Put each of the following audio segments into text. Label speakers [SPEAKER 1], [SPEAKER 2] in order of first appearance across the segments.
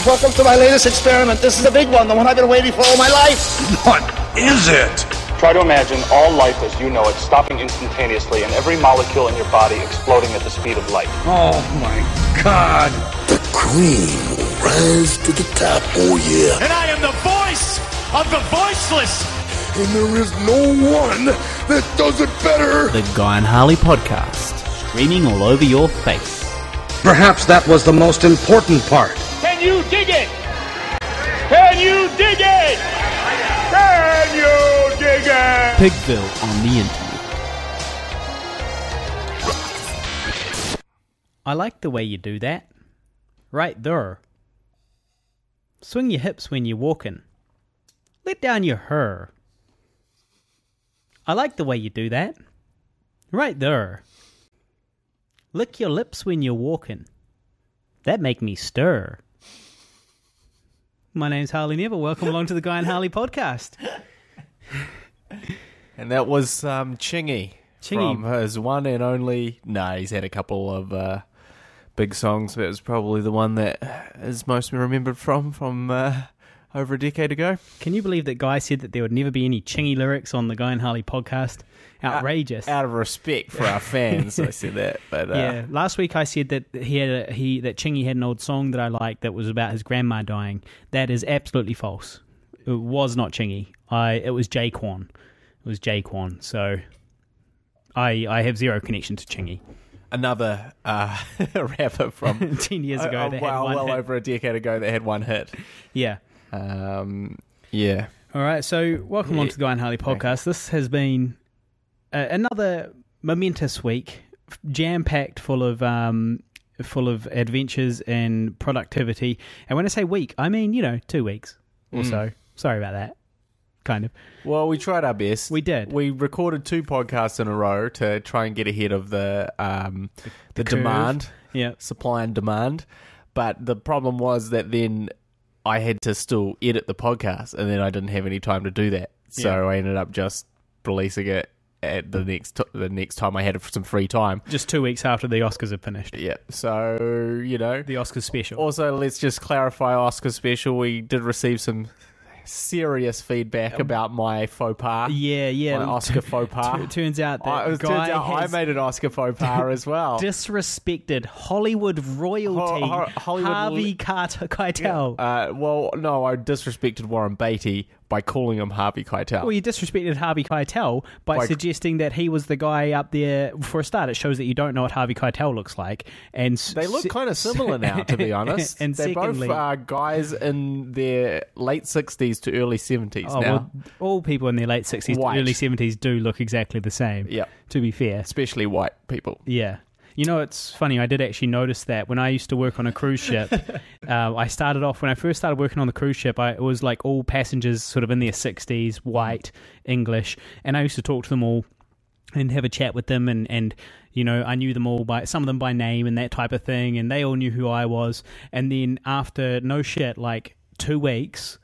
[SPEAKER 1] Welcome to my latest experiment. This is a big one, the one I've been waiting for all my life.
[SPEAKER 2] What is it?
[SPEAKER 3] Try to imagine all life as you know it stopping instantaneously and every molecule in your body exploding at the speed of light.
[SPEAKER 2] Oh my God.
[SPEAKER 4] The cream will rise to the top, oh yeah.
[SPEAKER 5] And I am the voice of the voiceless.
[SPEAKER 4] And there is no one that does it better.
[SPEAKER 6] The Guy and Harley podcast, streaming all over your face.
[SPEAKER 2] Perhaps that was the most important part.
[SPEAKER 5] Can you dig it? Can you dig it? Can you dig it?
[SPEAKER 6] Pigville on the internet. I like the way you do that. Right there. Swing your hips when you're walking. Let down your hair. I like the way you do that. Right there. Lick your lips when you're walking. That make me stir. My name's Harley Neville. Welcome along to the Guy and Harley podcast.
[SPEAKER 7] And that was Chingy from his one and only... No, he's had a couple of big songs, but it was probably the one that is most remembered from over a decade ago.
[SPEAKER 6] Can you believe that Guy said that there would never be any Chingy lyrics on the Guy and Harley podcast? Outrageous.
[SPEAKER 7] Out of respect for our fans, I said that. But
[SPEAKER 6] yeah, last week I said that that Chingy had an old song that I liked that was about his grandma dying. That is absolutely false. It was not Chingy. It was Jaquan. It was Jaquan. So I have zero connection to Chingy.
[SPEAKER 7] Another rapper from
[SPEAKER 6] 10 years ago. That
[SPEAKER 7] well,
[SPEAKER 6] had one hit.
[SPEAKER 7] over a decade ago that had one hit.
[SPEAKER 6] Yeah.
[SPEAKER 7] Yeah.
[SPEAKER 6] All right. So welcome on to the Guy and Harley podcast. This has been another momentous week, jam-packed full of adventures and productivity. And when I say week, I mean, 2 weeks or so. Sorry about that. Kind of.
[SPEAKER 7] Well, we tried our best.
[SPEAKER 6] We did.
[SPEAKER 7] We recorded 2 podcasts in a row to try and get ahead of the demand, supply and demand. But the problem was that then I had to still edit the podcast, and then I didn't have any time to do that. So I ended up just releasing it at the next time I had some free time.
[SPEAKER 6] Just 2 weeks after the Oscars had finished.
[SPEAKER 7] Yeah. So,
[SPEAKER 6] the Oscars special.
[SPEAKER 7] Also, let's just clarify Oscars special. We did receive some serious feedback about my faux pas.
[SPEAKER 6] Yeah.
[SPEAKER 7] My Oscar faux pas.
[SPEAKER 6] It turns out that
[SPEAKER 7] I made an Oscar faux pas as well.
[SPEAKER 6] Disrespected Hollywood royalty, Harvey Keitel.
[SPEAKER 7] Yeah. Well, no, I disrespected Warren Beatty by calling him Harvey Keitel.
[SPEAKER 6] Well, you disrespected Harvey Keitel by suggesting that he was the guy up there. For a start, it shows that you don't know what Harvey Keitel looks like. And
[SPEAKER 7] they look kind of similar now, to be honest.
[SPEAKER 6] And
[SPEAKER 7] They're
[SPEAKER 6] secondly,
[SPEAKER 7] both guys in their late 60s to early 70s now.
[SPEAKER 6] Well, all people in their late 60s to early 70s do look exactly the same, to be fair.
[SPEAKER 7] Especially white people.
[SPEAKER 6] Yeah. It's funny, I did actually notice that when I used to work on a cruise ship, when I first started working on the cruise ship, it was like all passengers sort of in their 60s, white, English, and I used to talk to them all and have a chat with them, and I knew them all some of them by name and that type of thing, and they all knew who I was, and then after, no shit, like 2 weeks,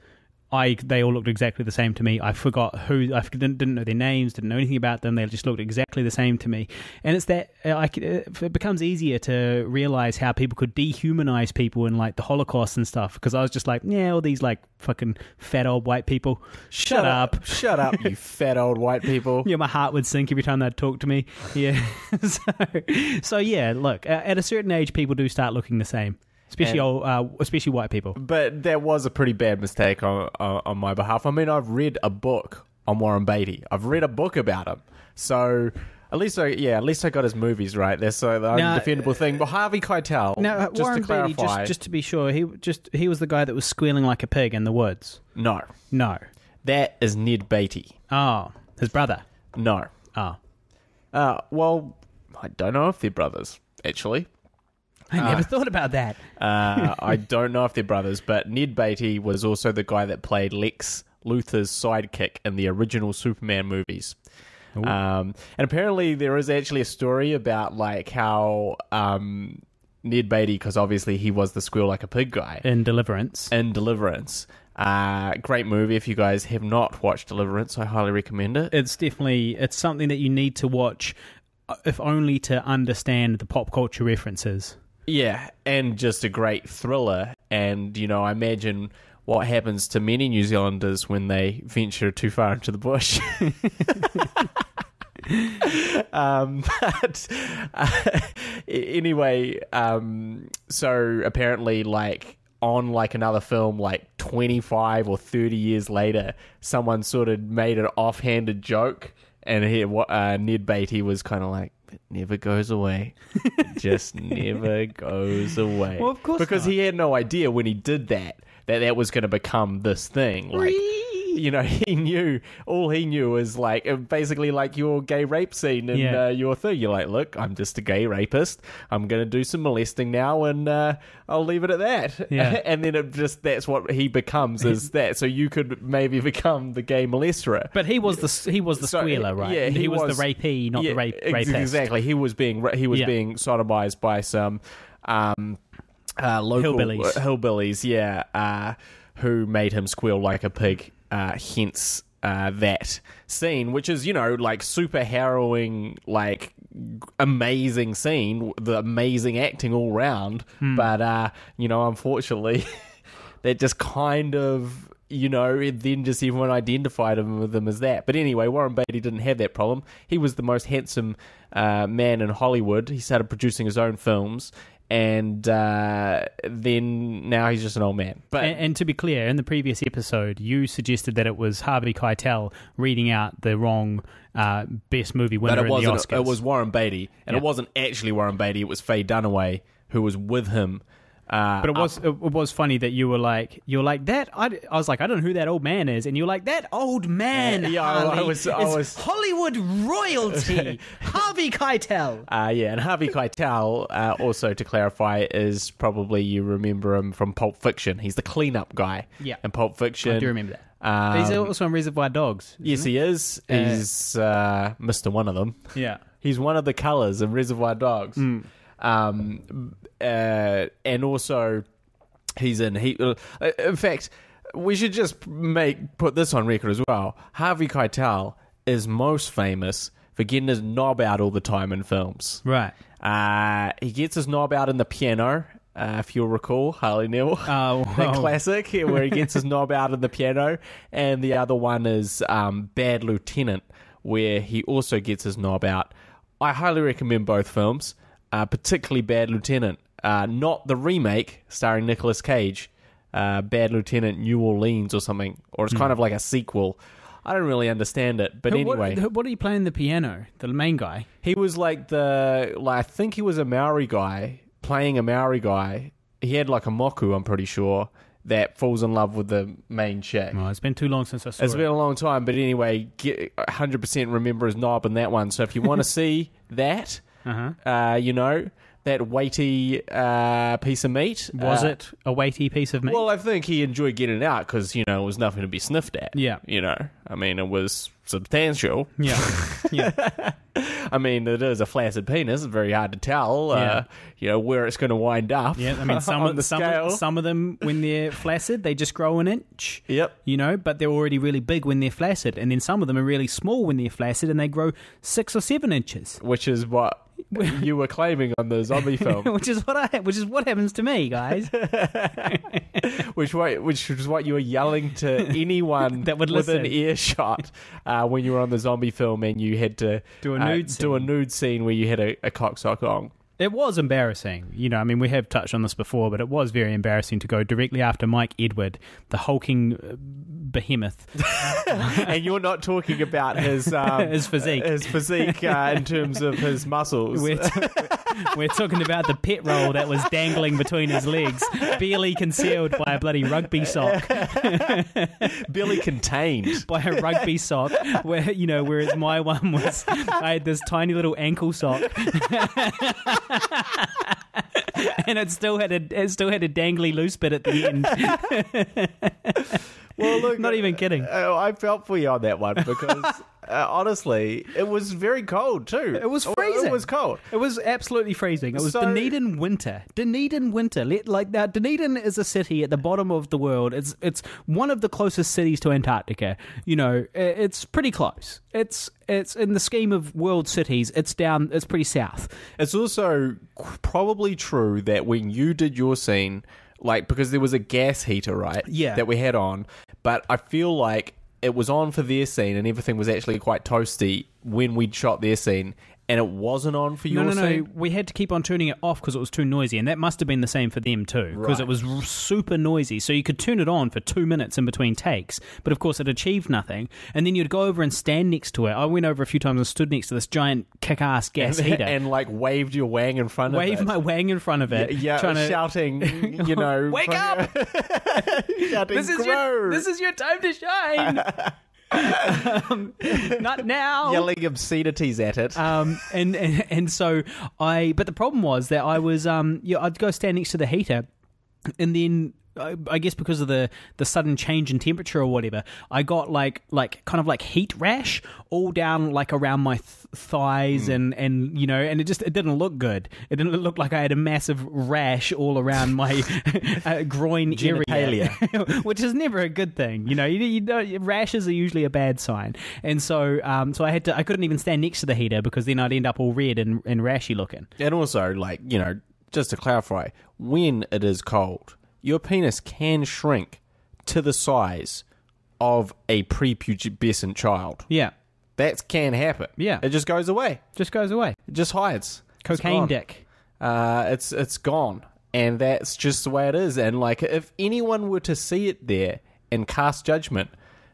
[SPEAKER 6] they all looked exactly the same to me. I forgot didn't know their names, didn't know anything about them. They just looked exactly the same to me. And it's that it becomes easier to realize how people could dehumanize people in like the Holocaust and stuff. Because I was just like, all these like fucking fat old white people. Shut up,
[SPEAKER 7] you fat old white people.
[SPEAKER 6] Yeah, my heart would sink every time they'd talk to me. Yeah. so yeah, look, at a certain age, people do start looking the same. Especially white people.
[SPEAKER 7] But that was a pretty bad mistake on my behalf. I mean, I've read a book on Warren Beatty. I've read a book about him. So at least I got his movies right. That's the undefendable thing. But Harvey Keitel,
[SPEAKER 6] now,
[SPEAKER 7] just
[SPEAKER 6] Warren
[SPEAKER 7] to clarify,
[SPEAKER 6] Beatty, just to be sure, he was the guy that was squealing like a pig in the woods.
[SPEAKER 7] No. That is Ned Beatty.
[SPEAKER 6] Oh, his brother.
[SPEAKER 7] No.
[SPEAKER 6] Oh.
[SPEAKER 7] Well, I don't know if they're brothers, actually.
[SPEAKER 6] I never thought about that.
[SPEAKER 7] I don't know if they're brothers, but Ned Beatty was also the guy that played Lex Luthor's sidekick in the original Superman movies. And apparently there is actually a story about like how Ned Beatty, because obviously he was the Squeal Like a Pig guy.
[SPEAKER 6] In Deliverance.
[SPEAKER 7] Great movie. If you guys have not watched Deliverance, I highly recommend it.
[SPEAKER 6] It's something that you need to watch, if only to understand the pop culture references.
[SPEAKER 7] Yeah, and just a great thriller. And, I imagine what happens to many New Zealanders when they venture too far into the bush. Anyway, so apparently, on another film, 25 or 30 years later, someone sort of made an offhanded joke, and Ned Beatty was kind of like, "It never goes away. It just never goes away."
[SPEAKER 6] Well, of course,
[SPEAKER 7] because
[SPEAKER 6] not.
[SPEAKER 7] He had no idea when he did that was going to become this thing. He knew, all he knew was basically your gay rape scene in your thing. You're like, "Look, I'm just a gay rapist. I'm going to do some molesting now, and I'll leave it at that."
[SPEAKER 6] Yeah.
[SPEAKER 7] And then that's what he becomes, is that. So you could maybe become the gay molester.
[SPEAKER 6] But he was the squealer, right?
[SPEAKER 7] Yeah,
[SPEAKER 6] he was the rapee, not the rapist.
[SPEAKER 7] Exactly. He was being being sodomized by some local hillbillies, who made him squeal like a pig. Hence that scene, which is super harrowing, amazing scene, the amazing acting all round. But unfortunately, that just kind of then just everyone identified with him as that. But anyway, Warren Beatty didn't have that problem. He was the most handsome man in Hollywood. He started producing his own films. And then now he's just an old man. But
[SPEAKER 6] and to be clear, in the previous episode, you suggested that it was Harvey Keitel reading out the wrong best movie winner in the Oscars.
[SPEAKER 7] It was Warren Beatty, and it wasn't actually Warren Beatty. It was Faye Dunaway who was with him.
[SPEAKER 6] But it was funny that you were like that. I was like, I don't know who that old man is, and you were like, that old man. Harley, I was Hollywood royalty, Harvey Keitel.
[SPEAKER 7] And Harvey Keitel, also to clarify, is probably, you remember him from Pulp Fiction. He's the cleanup guy.
[SPEAKER 6] Yeah,
[SPEAKER 7] in Pulp Fiction.
[SPEAKER 6] I do remember that. He's also in Reservoir Dogs.
[SPEAKER 7] Yes, he is. He's Mr. One of them.
[SPEAKER 6] Yeah,
[SPEAKER 7] he's one of the colours in Reservoir Dogs. And also he's in fact, we should just put this on record as well. Harvey Keitel is most famous for getting his knob out all the time in films.
[SPEAKER 6] Right.
[SPEAKER 7] He gets his knob out in The Piano, if you'll recall, Harley Newell. That classic where he gets his knob out in The Piano. And the other one is Bad Lieutenant, where he also gets his knob out. I highly recommend both films. Particularly Bad Lieutenant, not the remake starring Nicolas Cage, Bad Lieutenant New Orleans or something, or it's kind of like a sequel. I don't really understand it, but anyway.
[SPEAKER 6] What are you playing the piano? The main guy?
[SPEAKER 7] He was I think he was a Maori guy, playing a Maori guy. He had a moku, I'm pretty sure, that falls in love with the main chick.
[SPEAKER 6] Oh, it's been too long since I saw it.
[SPEAKER 7] It's been a long time, but anyway, 100% remember his knob in that one. So if you want to see that... that weighty piece of meat.
[SPEAKER 6] Was it a weighty piece of meat?
[SPEAKER 7] Well, I think he enjoyed getting it out because, it was nothing to be sniffed at.
[SPEAKER 6] Yeah.
[SPEAKER 7] I mean, it was substantial.
[SPEAKER 6] Yeah. Yeah.
[SPEAKER 7] I mean, it is a flaccid penis. It's very hard to tell, where it's going to wind up.
[SPEAKER 6] Yeah, I mean, some of them, when they're flaccid, they just grow an inch.
[SPEAKER 7] Yep.
[SPEAKER 6] But they're already really big when they're flaccid. And then some of them are really small when they're flaccid and they grow 6 or 7 inches.
[SPEAKER 7] Which is what you were claiming on the zombie film.
[SPEAKER 6] which is what happens to me, guys.
[SPEAKER 7] which is what you were yelling to anyone
[SPEAKER 6] that would
[SPEAKER 7] within earshot when you were on the zombie film and you had to
[SPEAKER 6] do a nude scene
[SPEAKER 7] where you had a cocksock on.
[SPEAKER 6] It was embarrassing. I mean, we have touched on this before, but it was very embarrassing to go directly after Mike Edward, the hulking behemoth.
[SPEAKER 7] And you're not talking about his
[SPEAKER 6] physique.
[SPEAKER 7] His physique in terms of his muscles.
[SPEAKER 6] We're talking about the pet roll that was dangling between his legs, barely concealed by a bloody rugby sock.
[SPEAKER 7] Barely contained
[SPEAKER 6] by a rugby sock, whereas my one was, I had this tiny little ankle sock. And it still had a dangly loose bit at the end.
[SPEAKER 7] Well, look,
[SPEAKER 6] not even kidding.
[SPEAKER 7] I felt for you on that one because honestly, it was very cold too.
[SPEAKER 6] It was freezing.
[SPEAKER 7] It was cold.
[SPEAKER 6] It was absolutely freezing. It was Dunedin winter. Dunedin winter. Now, Dunedin is a city at the bottom of the world. It's one of the closest cities to Antarctica. It's pretty close. It's in the scheme of world cities. It's pretty south.
[SPEAKER 7] It's also probably true that when you did your scene, because there was a gas heater, right?
[SPEAKER 6] Yeah.
[SPEAKER 7] That we had on, but I feel like it was on for their scene and everything was actually quite toasty when we'd shot their scene, and it wasn't on for your scene?
[SPEAKER 6] No. We had to keep on turning it off because it was too noisy, and that must have been the same for them too, because it was super noisy. So you could turn it on for 2 minutes in between takes, but of course it achieved nothing. And then you'd go over and stand next to it. I went over a few times and stood next to this giant kick-ass gas heater.
[SPEAKER 7] And waved your wang in front of it.
[SPEAKER 6] Waved my wang in front of it.
[SPEAKER 7] Yeah, shouting,
[SPEAKER 6] wake up!
[SPEAKER 7] Shouting,
[SPEAKER 6] this is your time to shine! Not now.
[SPEAKER 7] Yelling obscenities at it.
[SPEAKER 6] And so but the problem was that I was I'd go stand next to the heater, and then I guess because of the sudden change in temperature or whatever, I got kind of heat rash all down around my thighs and it didn't look good. It didn't look like I had a massive rash all around my groin area, which is never a good thing. Rashes are usually a bad sign, and so I couldn't even stand next to the heater because then I'd end up all red and rashy looking.
[SPEAKER 7] And also, just to clarify, when it is cold, your penis can shrink to the size of a prepubescent child.
[SPEAKER 6] Yeah.
[SPEAKER 7] That can happen.
[SPEAKER 6] Yeah.
[SPEAKER 7] It just goes away.
[SPEAKER 6] It
[SPEAKER 7] just hides.
[SPEAKER 6] Cocaine dick.
[SPEAKER 7] It's gone. And that's just the way it is. And, if anyone were to see it there and cast judgment,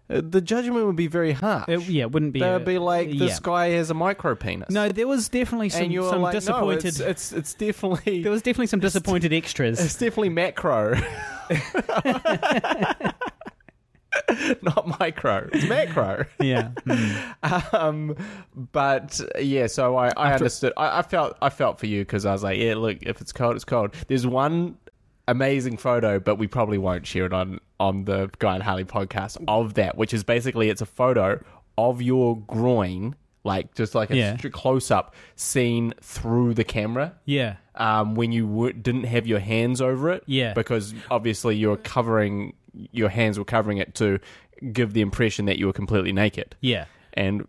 [SPEAKER 7] the judgment would be very harsh.
[SPEAKER 6] It wouldn't be.
[SPEAKER 7] They would be like, this guy has a micro penis.
[SPEAKER 6] No, there was definitely some disappointed.
[SPEAKER 7] No, it's definitely.
[SPEAKER 6] There was definitely some disappointed extras.
[SPEAKER 7] It's definitely macro. Not micro. It's macro.
[SPEAKER 6] Yeah.
[SPEAKER 7] But yeah, so I understood. I felt for you because I was like, yeah, look, if it's cold, it's cold. There's one amazing photo, but we probably won't share it on the Guy and Harley podcast of that, which is basically it's a photo of your groin, just a close up seen through the camera.
[SPEAKER 6] Yeah.
[SPEAKER 7] When you didn't have your hands over it.
[SPEAKER 6] Yeah.
[SPEAKER 7] Because obviously your hands were covering it to give the impression that you were completely naked.
[SPEAKER 6] Yeah.
[SPEAKER 7] And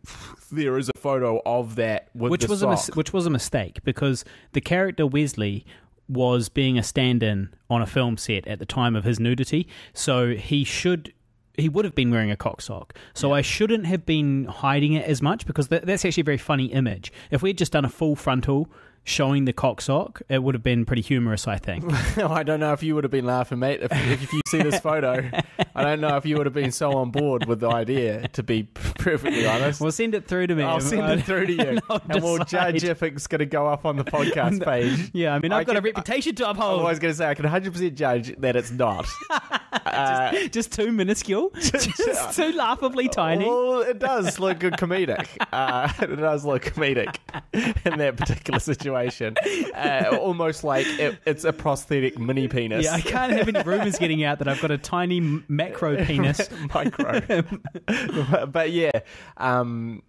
[SPEAKER 7] there is a photo of that with
[SPEAKER 6] which was a mistake because the character Wesley was being a stand-in on a film set at the time of his nudity, so he would have been wearing a cock sock. So I shouldn't have been hiding it as much because that's actually a very funny image. If we had just done a full frontal showing the cock sock, it would have been pretty humorous, I think.
[SPEAKER 7] I don't know if you would have been laughing, mate. If you see this photo, I don't know if you would have been so on board with the idea, to be perfectly honest.
[SPEAKER 6] Well, send it through to me.
[SPEAKER 7] I'll send it through to you. And we'll judge if it's going to go up on the podcast page.
[SPEAKER 6] Yeah, I mean, I've got a reputation to uphold.
[SPEAKER 7] I was going to say, I can 100% judge that it's not.
[SPEAKER 6] Just too minuscule? Just too laughably tiny?
[SPEAKER 7] Well, it does look comedic. It does look comedic in that particular situation. Almost like it's a prosthetic mini penis.
[SPEAKER 6] Yeah, I can't have any rumours getting out that I've got a tiny macro penis.
[SPEAKER 7] Micro. But yeah,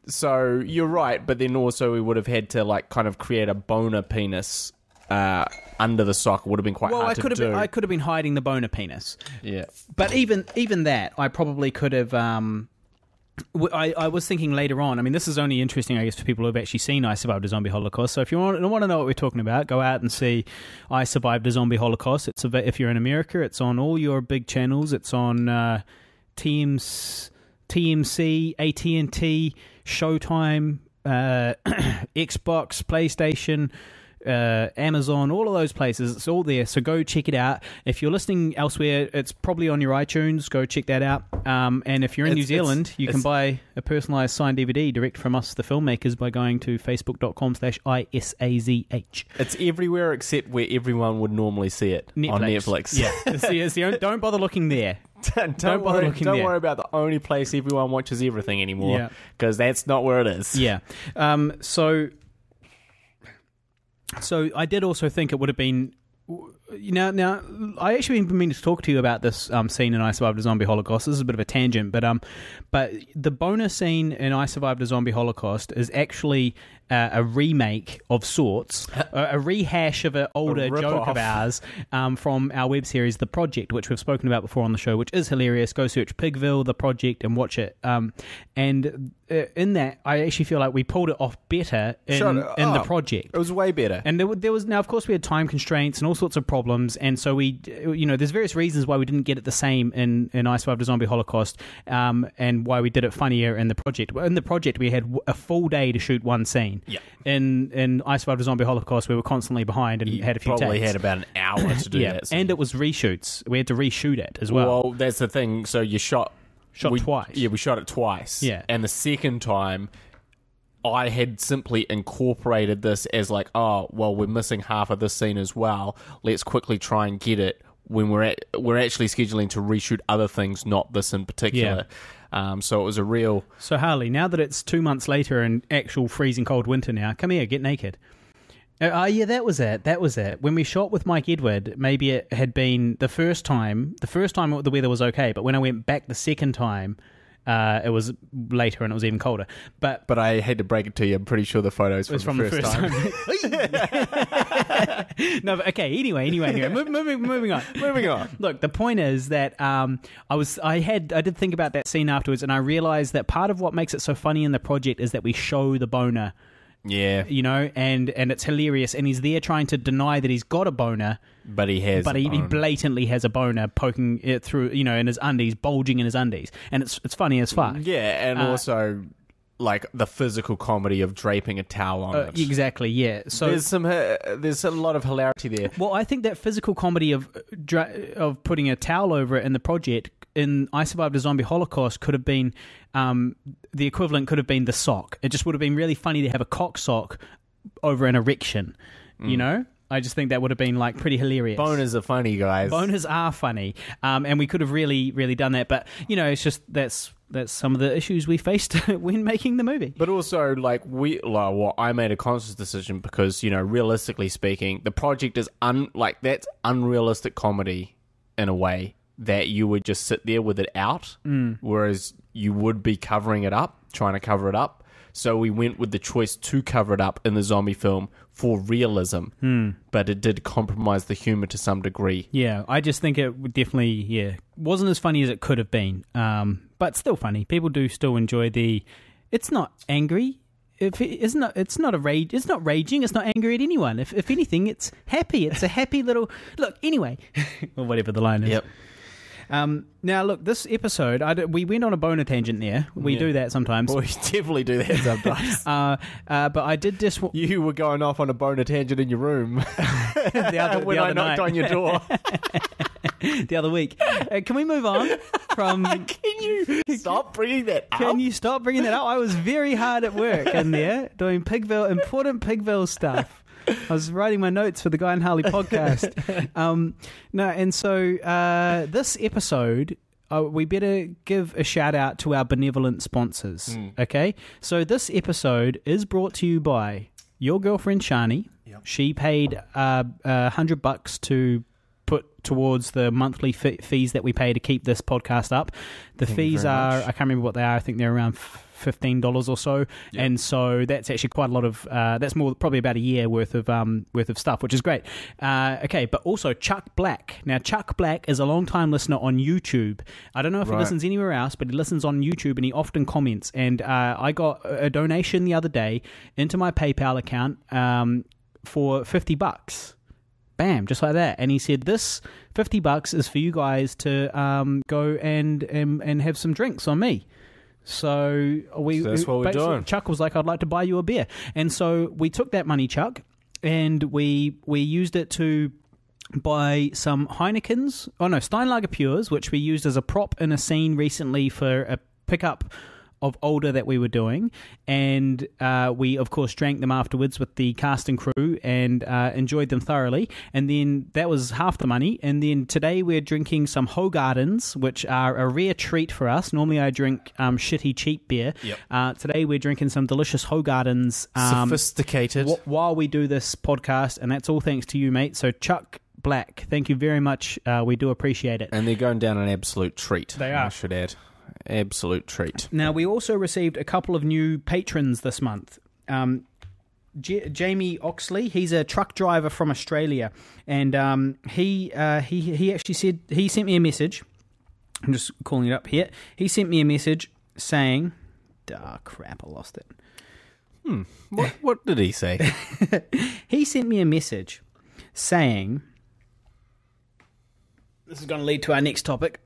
[SPEAKER 7] so you're right, but then also we would have had to kind of create a boner penis under the sock. It would have been quite hard to do.
[SPEAKER 6] I could have been hiding the boner penis.
[SPEAKER 7] Yeah.
[SPEAKER 6] But even that, I probably could have... I was thinking later on, I mean, this is only interesting, I guess, for people who have actually seen I Survived a Zombie Holocaust. So if you want to know what we're talking about, go out and see I Survived a Zombie Holocaust. If you're in America, it's on all your big channels. It's on TMC, AT&T, Showtime, Xbox, PlayStation, Amazon, all of those places. It's all there, so go check it out. If you're listening elsewhere, it's probably on your iTunes. Go check that out. And if you're in New Zealand, you can buy a personalised signed DVD direct from us, the filmmakers, by going to facebook.com/ISAZH.
[SPEAKER 7] It's everywhere except where everyone would normally see it. On Netflix.
[SPEAKER 6] Yeah, don't bother looking there.
[SPEAKER 7] Don't worry about the only place everyone watches everything anymore, because that's not where it is.
[SPEAKER 6] Yeah. So I did also think it would have been Now, I actually been meaning to talk to you about this scene in I Survived a Zombie Holocaust. This is a bit of a tangent, but the bonus scene in I Survived a Zombie Holocaust is actually a remake of sorts, a rehash of an older joke of ours from our web series, The Project, which we've spoken about before on the show, which is hilarious. Go search Pigville, The Project, and watch it. And in that, I actually feel like we pulled it off better in The Project.
[SPEAKER 7] It was way better.
[SPEAKER 6] And there was now, of course, we had time constraints and all sorts of problems, and so there's various reasons why we didn't get it the same in I Survived a Zombie Holocaust, and why we did it funnier in The Project. In The Project, we had a full day to shoot one scene.
[SPEAKER 7] Yeah.
[SPEAKER 6] In I Survived a Zombie Holocaust, we were constantly behind and had a few
[SPEAKER 7] probably
[SPEAKER 6] takes.
[SPEAKER 7] had about an hour to do that scene.
[SPEAKER 6] And it was reshoots. We had to reshoot it as well.
[SPEAKER 7] Well, that's the thing. So you shot
[SPEAKER 6] twice.
[SPEAKER 7] Yeah, we shot it twice.
[SPEAKER 6] Yeah.
[SPEAKER 7] And the second time, I had simply incorporated this as like, oh, well, we're missing half of this scene as well. Let's quickly try and get it when we're actually scheduling to reshoot other things, not this in particular. So it was a real...
[SPEAKER 6] So Harley, now that it's 2 months later and actual freezing cold winter now, come here, get naked. Yeah, that was it. When we shot with Mike Edward, maybe it had been the first time the weather was okay, but when I went back the second time, it was later and it was even colder. But
[SPEAKER 7] I hate to break it to you, I'm pretty sure the photos from the first time.
[SPEAKER 6] No, but okay. Anyway. Moving on. Look, the point is that I did think about that scene afterwards, and I realized that part of what makes it so funny in The Project is that we show the boner.
[SPEAKER 7] Yeah.
[SPEAKER 6] And it's hilarious, and he's there trying to deny that he's got a boner,
[SPEAKER 7] but he
[SPEAKER 6] blatantly has a boner poking it through, in his undies, bulging in his undies, and it's funny as fuck.
[SPEAKER 7] Yeah, and also like the physical comedy of draping a towel on it.
[SPEAKER 6] Exactly, yeah. So
[SPEAKER 7] there's a lot of hilarity there.
[SPEAKER 6] Well, I think that physical comedy of putting a towel over it in The Project in I Survived a Zombie Holocaust could have been the equivalent could have been the sock. It just would have been really funny to have a cock sock over an erection, I just think that would have been like pretty hilarious.
[SPEAKER 7] Boners are funny, guys.
[SPEAKER 6] Boners are funny, and we could have really, really done that. But it's just that's some of the issues we faced when making the movie.
[SPEAKER 7] But also, I made a conscious decision because realistically speaking, The Project is that's unrealistic comedy in a way that you would just sit there with it out, whereas you would be trying to cover it up. So we went with the choice to cover it up in the zombie film for realism, but it did compromise the humor to some degree. Yeah,
[SPEAKER 6] I just think it would definitely, wasn't as funny as it could have been, but still funny. People do still enjoy it's not angry. It's not raging. It's not angry at anyone. If anything, it's happy. It's a happy little look. Anyway, or whatever the line is.
[SPEAKER 7] Yep.
[SPEAKER 6] Now, look, this episode, we went on a boner tangent there. We do that sometimes.
[SPEAKER 7] We definitely do that sometimes.
[SPEAKER 6] But I did just...
[SPEAKER 7] You were going off on a boner tangent in your room when I knocked on your door.
[SPEAKER 6] The other week. Can we move on from...
[SPEAKER 7] Can you stop bringing that up?
[SPEAKER 6] Can you stop bringing that up? I was very hard at work in there doing important Pigville stuff. I was writing my notes for the Guy and Harley podcast. This episode, we better give a shout out to our benevolent sponsors. Okay, so this episode is brought to you by your girlfriend Shani. Yep. She paid $100 to put towards the monthly fees that we pay to keep this podcast up. The fees are, I can't remember what they are. I think they're around $15 or so, yep. And so that's actually quite a lot of. That's more probably about a year worth of stuff, which is great. Okay, but also Chuck Black. Now Chuck Black is a long-time listener on YouTube. I don't know if he listens anywhere else, but he listens on YouTube and he often comments. And I got a donation the other day into my PayPal account for $50. Bam, just like that. And he said, this $50 is for you guys to go and have some drinks on me. So
[SPEAKER 7] that's what we're doing.
[SPEAKER 6] Chuck was like, I'd like to buy you a beer. And so we took that money, Chuck, and we used it to buy some Steinlager Pures, which we used as a prop in a scene recently for a pickup of older that we were doing, and we of course drank them afterwards with the cast and crew and enjoyed them thoroughly. And then that was half the money. And then today we're drinking some Hoegaardens, which are a rare treat for us. Normally I drink shitty cheap beer. Yep. Today we're drinking some delicious Hoegaardens,
[SPEAKER 7] sophisticated,
[SPEAKER 6] while we do this podcast, and that's all thanks to you, mate. So Chuck Black. Thank you very much. We do appreciate it.
[SPEAKER 7] And they're going down an absolute treat.
[SPEAKER 6] They are.
[SPEAKER 7] I should add. Absolute treat.
[SPEAKER 6] Now, we also received a couple of new patrons this month. Jamie Oxley, he's a truck driver from Australia, and he actually said, he sent me a message. I'm just calling it up here. He sent me a message saying, crap, I lost it.
[SPEAKER 7] What did he say?
[SPEAKER 6] He sent me a message saying, this is going to lead to our next topic.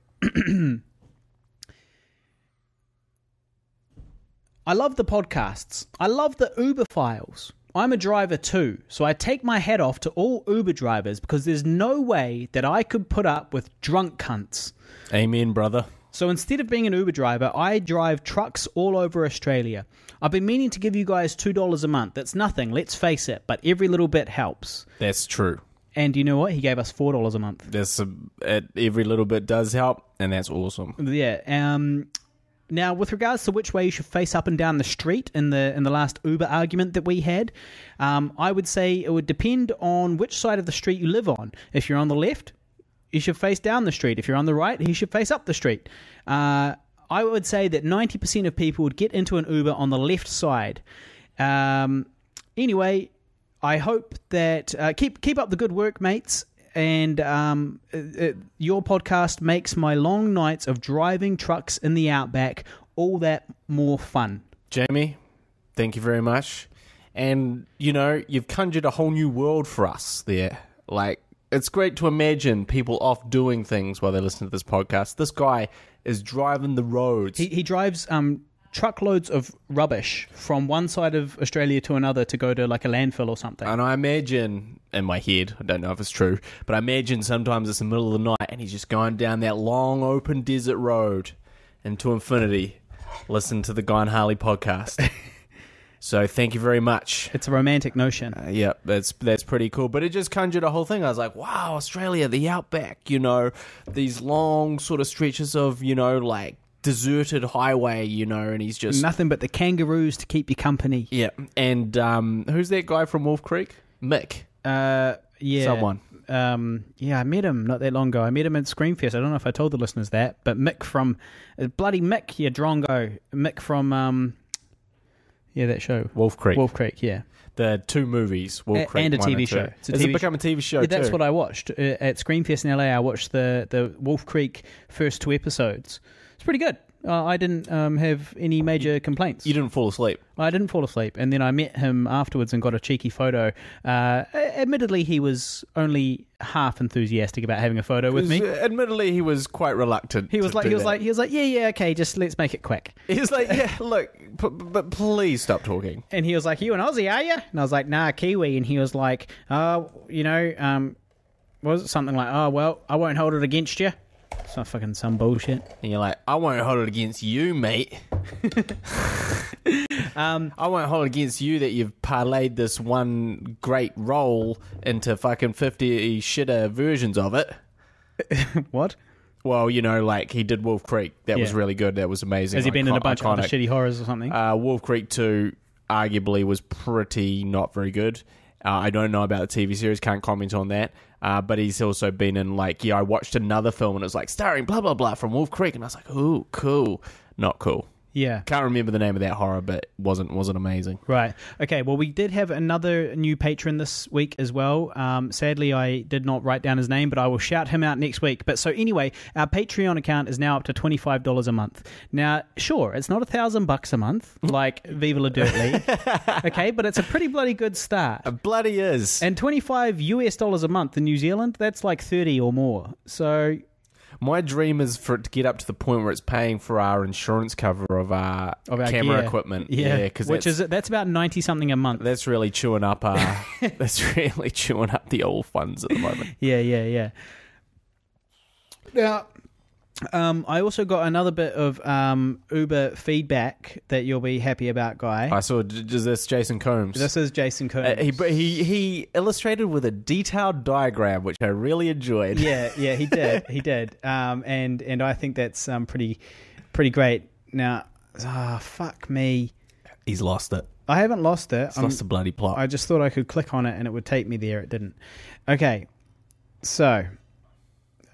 [SPEAKER 6] I love the podcasts. I love the Uber files. I'm a driver too, so I take my hat off to all Uber drivers because there's no way that I could put up with drunk cunts.
[SPEAKER 7] Amen, brother.
[SPEAKER 6] So instead of being an Uber driver, I drive trucks all over Australia. I've been meaning to give you guys $2 a month. That's nothing, let's face it, but every little bit helps.
[SPEAKER 7] That's true.
[SPEAKER 6] And you know what? He gave us $4 a month.
[SPEAKER 7] Every little bit does help, and that's awesome.
[SPEAKER 6] Yeah. Now, with regards to which way you should face up and down the street in the last Uber argument that we had, I would say it would depend on which side of the street you live on. If you're on the left, you should face down the street. If you're on the right, you should face up the street. I would say that 90% of people would get into an Uber on the left side. Anyway, I hope that keep up the good work, mates. And your podcast makes my long nights of driving trucks in the outback all that more fun.
[SPEAKER 7] Jamie, thank you very much. And, you've conjured a whole new world for us there. Like, it's great to imagine people off doing things while they listen to this podcast. This guy is driving the roads.
[SPEAKER 6] He drives truckloads of rubbish from one side of Australia to another to go to like a landfill or something.
[SPEAKER 7] And I imagine, in my head, I don't know if it's true, but I imagine sometimes it's the middle of the night and he's just going down that long open desert road into infinity. Listen to the Guy and Harley podcast. So thank you very much.
[SPEAKER 6] It's a romantic notion.
[SPEAKER 7] Yeah, that's pretty cool. But it just conjured a whole thing. I was like, wow, Australia, the outback, these long sort of stretches of, like, deserted highway, and he's just
[SPEAKER 6] nothing but the kangaroos to keep you company.
[SPEAKER 7] Yeah, and who's that guy from Wolf Creek? Mick.
[SPEAKER 6] Yeah,
[SPEAKER 7] someone.
[SPEAKER 6] Yeah, I met him not that long ago. I met him at Screamfest. I don't know if I told the listeners that, but Mick from bloody Mick, Drongo. Mick from that show,
[SPEAKER 7] Wolf Creek.
[SPEAKER 6] Wolf Creek, yeah.
[SPEAKER 7] The two movies, Wolf Creek,
[SPEAKER 6] and a TV show.
[SPEAKER 7] Has it become a TV show?
[SPEAKER 6] Yeah, that's what I watched at Screamfest in LA. I watched the Wolf Creek first 2 episodes. It's pretty good. I didn't have any major complaints.
[SPEAKER 7] You didn't fall asleep?
[SPEAKER 6] I didn't fall asleep. And then I met him afterwards and got a cheeky photo. Admittedly, he was only half enthusiastic about having a photo with me.
[SPEAKER 7] Admittedly, he was quite reluctant.
[SPEAKER 6] He was like, yeah, okay, just let's make it quick.
[SPEAKER 7] He was like, yeah, look, but please stop talking.
[SPEAKER 6] And he was like, you an Aussie, are you? And I was like, nah, Kiwi. And he was like, was it something like, oh, well, I won't hold it against you. It's not fucking some bullshit.
[SPEAKER 7] And you're like, I won't hold it against you, mate. I won't hold it against you that you've parlayed this one great role into fucking 50 shitter versions of it.
[SPEAKER 6] What?
[SPEAKER 7] Well, like he did Wolf Creek. That was really good. That was amazing.
[SPEAKER 6] Has he been in a bunch of other shitty horrors or something?
[SPEAKER 7] Wolf Creek 2 arguably was pretty not very good. I don't know about the TV series, can't comment on that. But he's also been in, I watched another film and it was like, starring blah, blah, blah from Wolf Creek. And I was like, ooh, cool. Not cool.
[SPEAKER 6] Yeah.
[SPEAKER 7] Can't remember the name of that horror, but wasn't amazing.
[SPEAKER 6] Right. Okay, well, we did have another new patron this week as well. Sadly, I did not write down his name, but I will shout him out next week. But so anyway, our Patreon account is now up to $25 a month. Now, sure, it's not $1,000 a month, like Viva La Dirt League. Okay, but it's a pretty bloody good start.
[SPEAKER 7] It bloody is.
[SPEAKER 6] And $25 a month in New Zealand, that's like 30 or more. So
[SPEAKER 7] my dream is for it to get up to the point where it's paying for our insurance cover of our camera
[SPEAKER 6] gear.
[SPEAKER 7] equipment.
[SPEAKER 6] Yeah, that's about 90 something a month.
[SPEAKER 7] That's really chewing up the old funds at the moment.
[SPEAKER 6] Yeah. Now, I also got another bit of Uber feedback that you'll be happy about, Guy.
[SPEAKER 7] I saw. Is this Jason Combs?
[SPEAKER 6] This is Jason Combs.
[SPEAKER 7] He illustrated with a detailed diagram, which I really enjoyed.
[SPEAKER 6] Yeah, he did. And I think that's pretty great. Now, fuck me.
[SPEAKER 7] He's lost it.
[SPEAKER 6] I haven't lost it.
[SPEAKER 7] He's lost the bloody plot.
[SPEAKER 6] I just thought I could click on it and it would take me there. It didn't. Okay. So,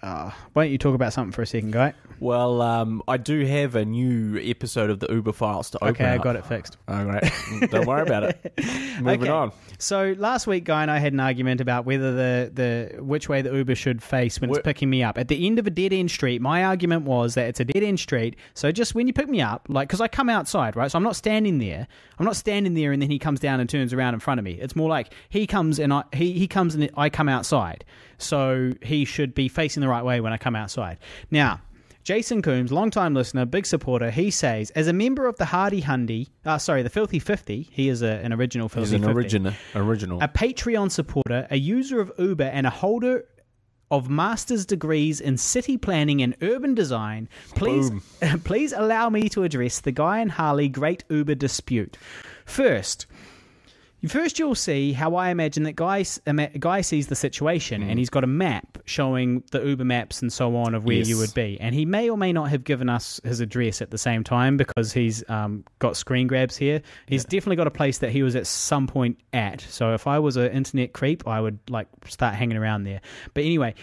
[SPEAKER 6] why don't you talk about something for a second, Guy?
[SPEAKER 7] Well, I do have a new episode of the Uber Files to open
[SPEAKER 6] Okay, I
[SPEAKER 7] up.
[SPEAKER 6] got it fixed.
[SPEAKER 7] Oh, great. Don't worry about it. Moving on.
[SPEAKER 6] So last week, Guy and I had an argument about whether the which way the Uber should face when it's picking me up. At the end of a dead-end street, my argument was that it's a dead-end street, so just when you pick me up, like, because I come outside, right? So I'm not standing there. I'm not standing there and then he comes down and turns around in front of me. It's more like he comes and I come outside. So he should be facing the right way when I come outside. Now, Jason Coombs, long-time listener, big supporter, he says, as a member of the Hardy Hundy, the Filthy 50, he is an original Filthy 50.
[SPEAKER 7] He's an original.
[SPEAKER 6] A Patreon supporter, a user of Uber, and a holder of master's degrees in city planning and urban design, please allow me to address the Guy and Harley Great Uber Dispute. First, you'll see how I imagine that Guy sees the situation, and he's got a map showing the Uber maps and so on of where you would be. And he may or may not have given us his address at the same time because he's got screen grabs here. He's definitely got a place that he was at some point at. So if I was an internet creep, I would start hanging around there. But anyway,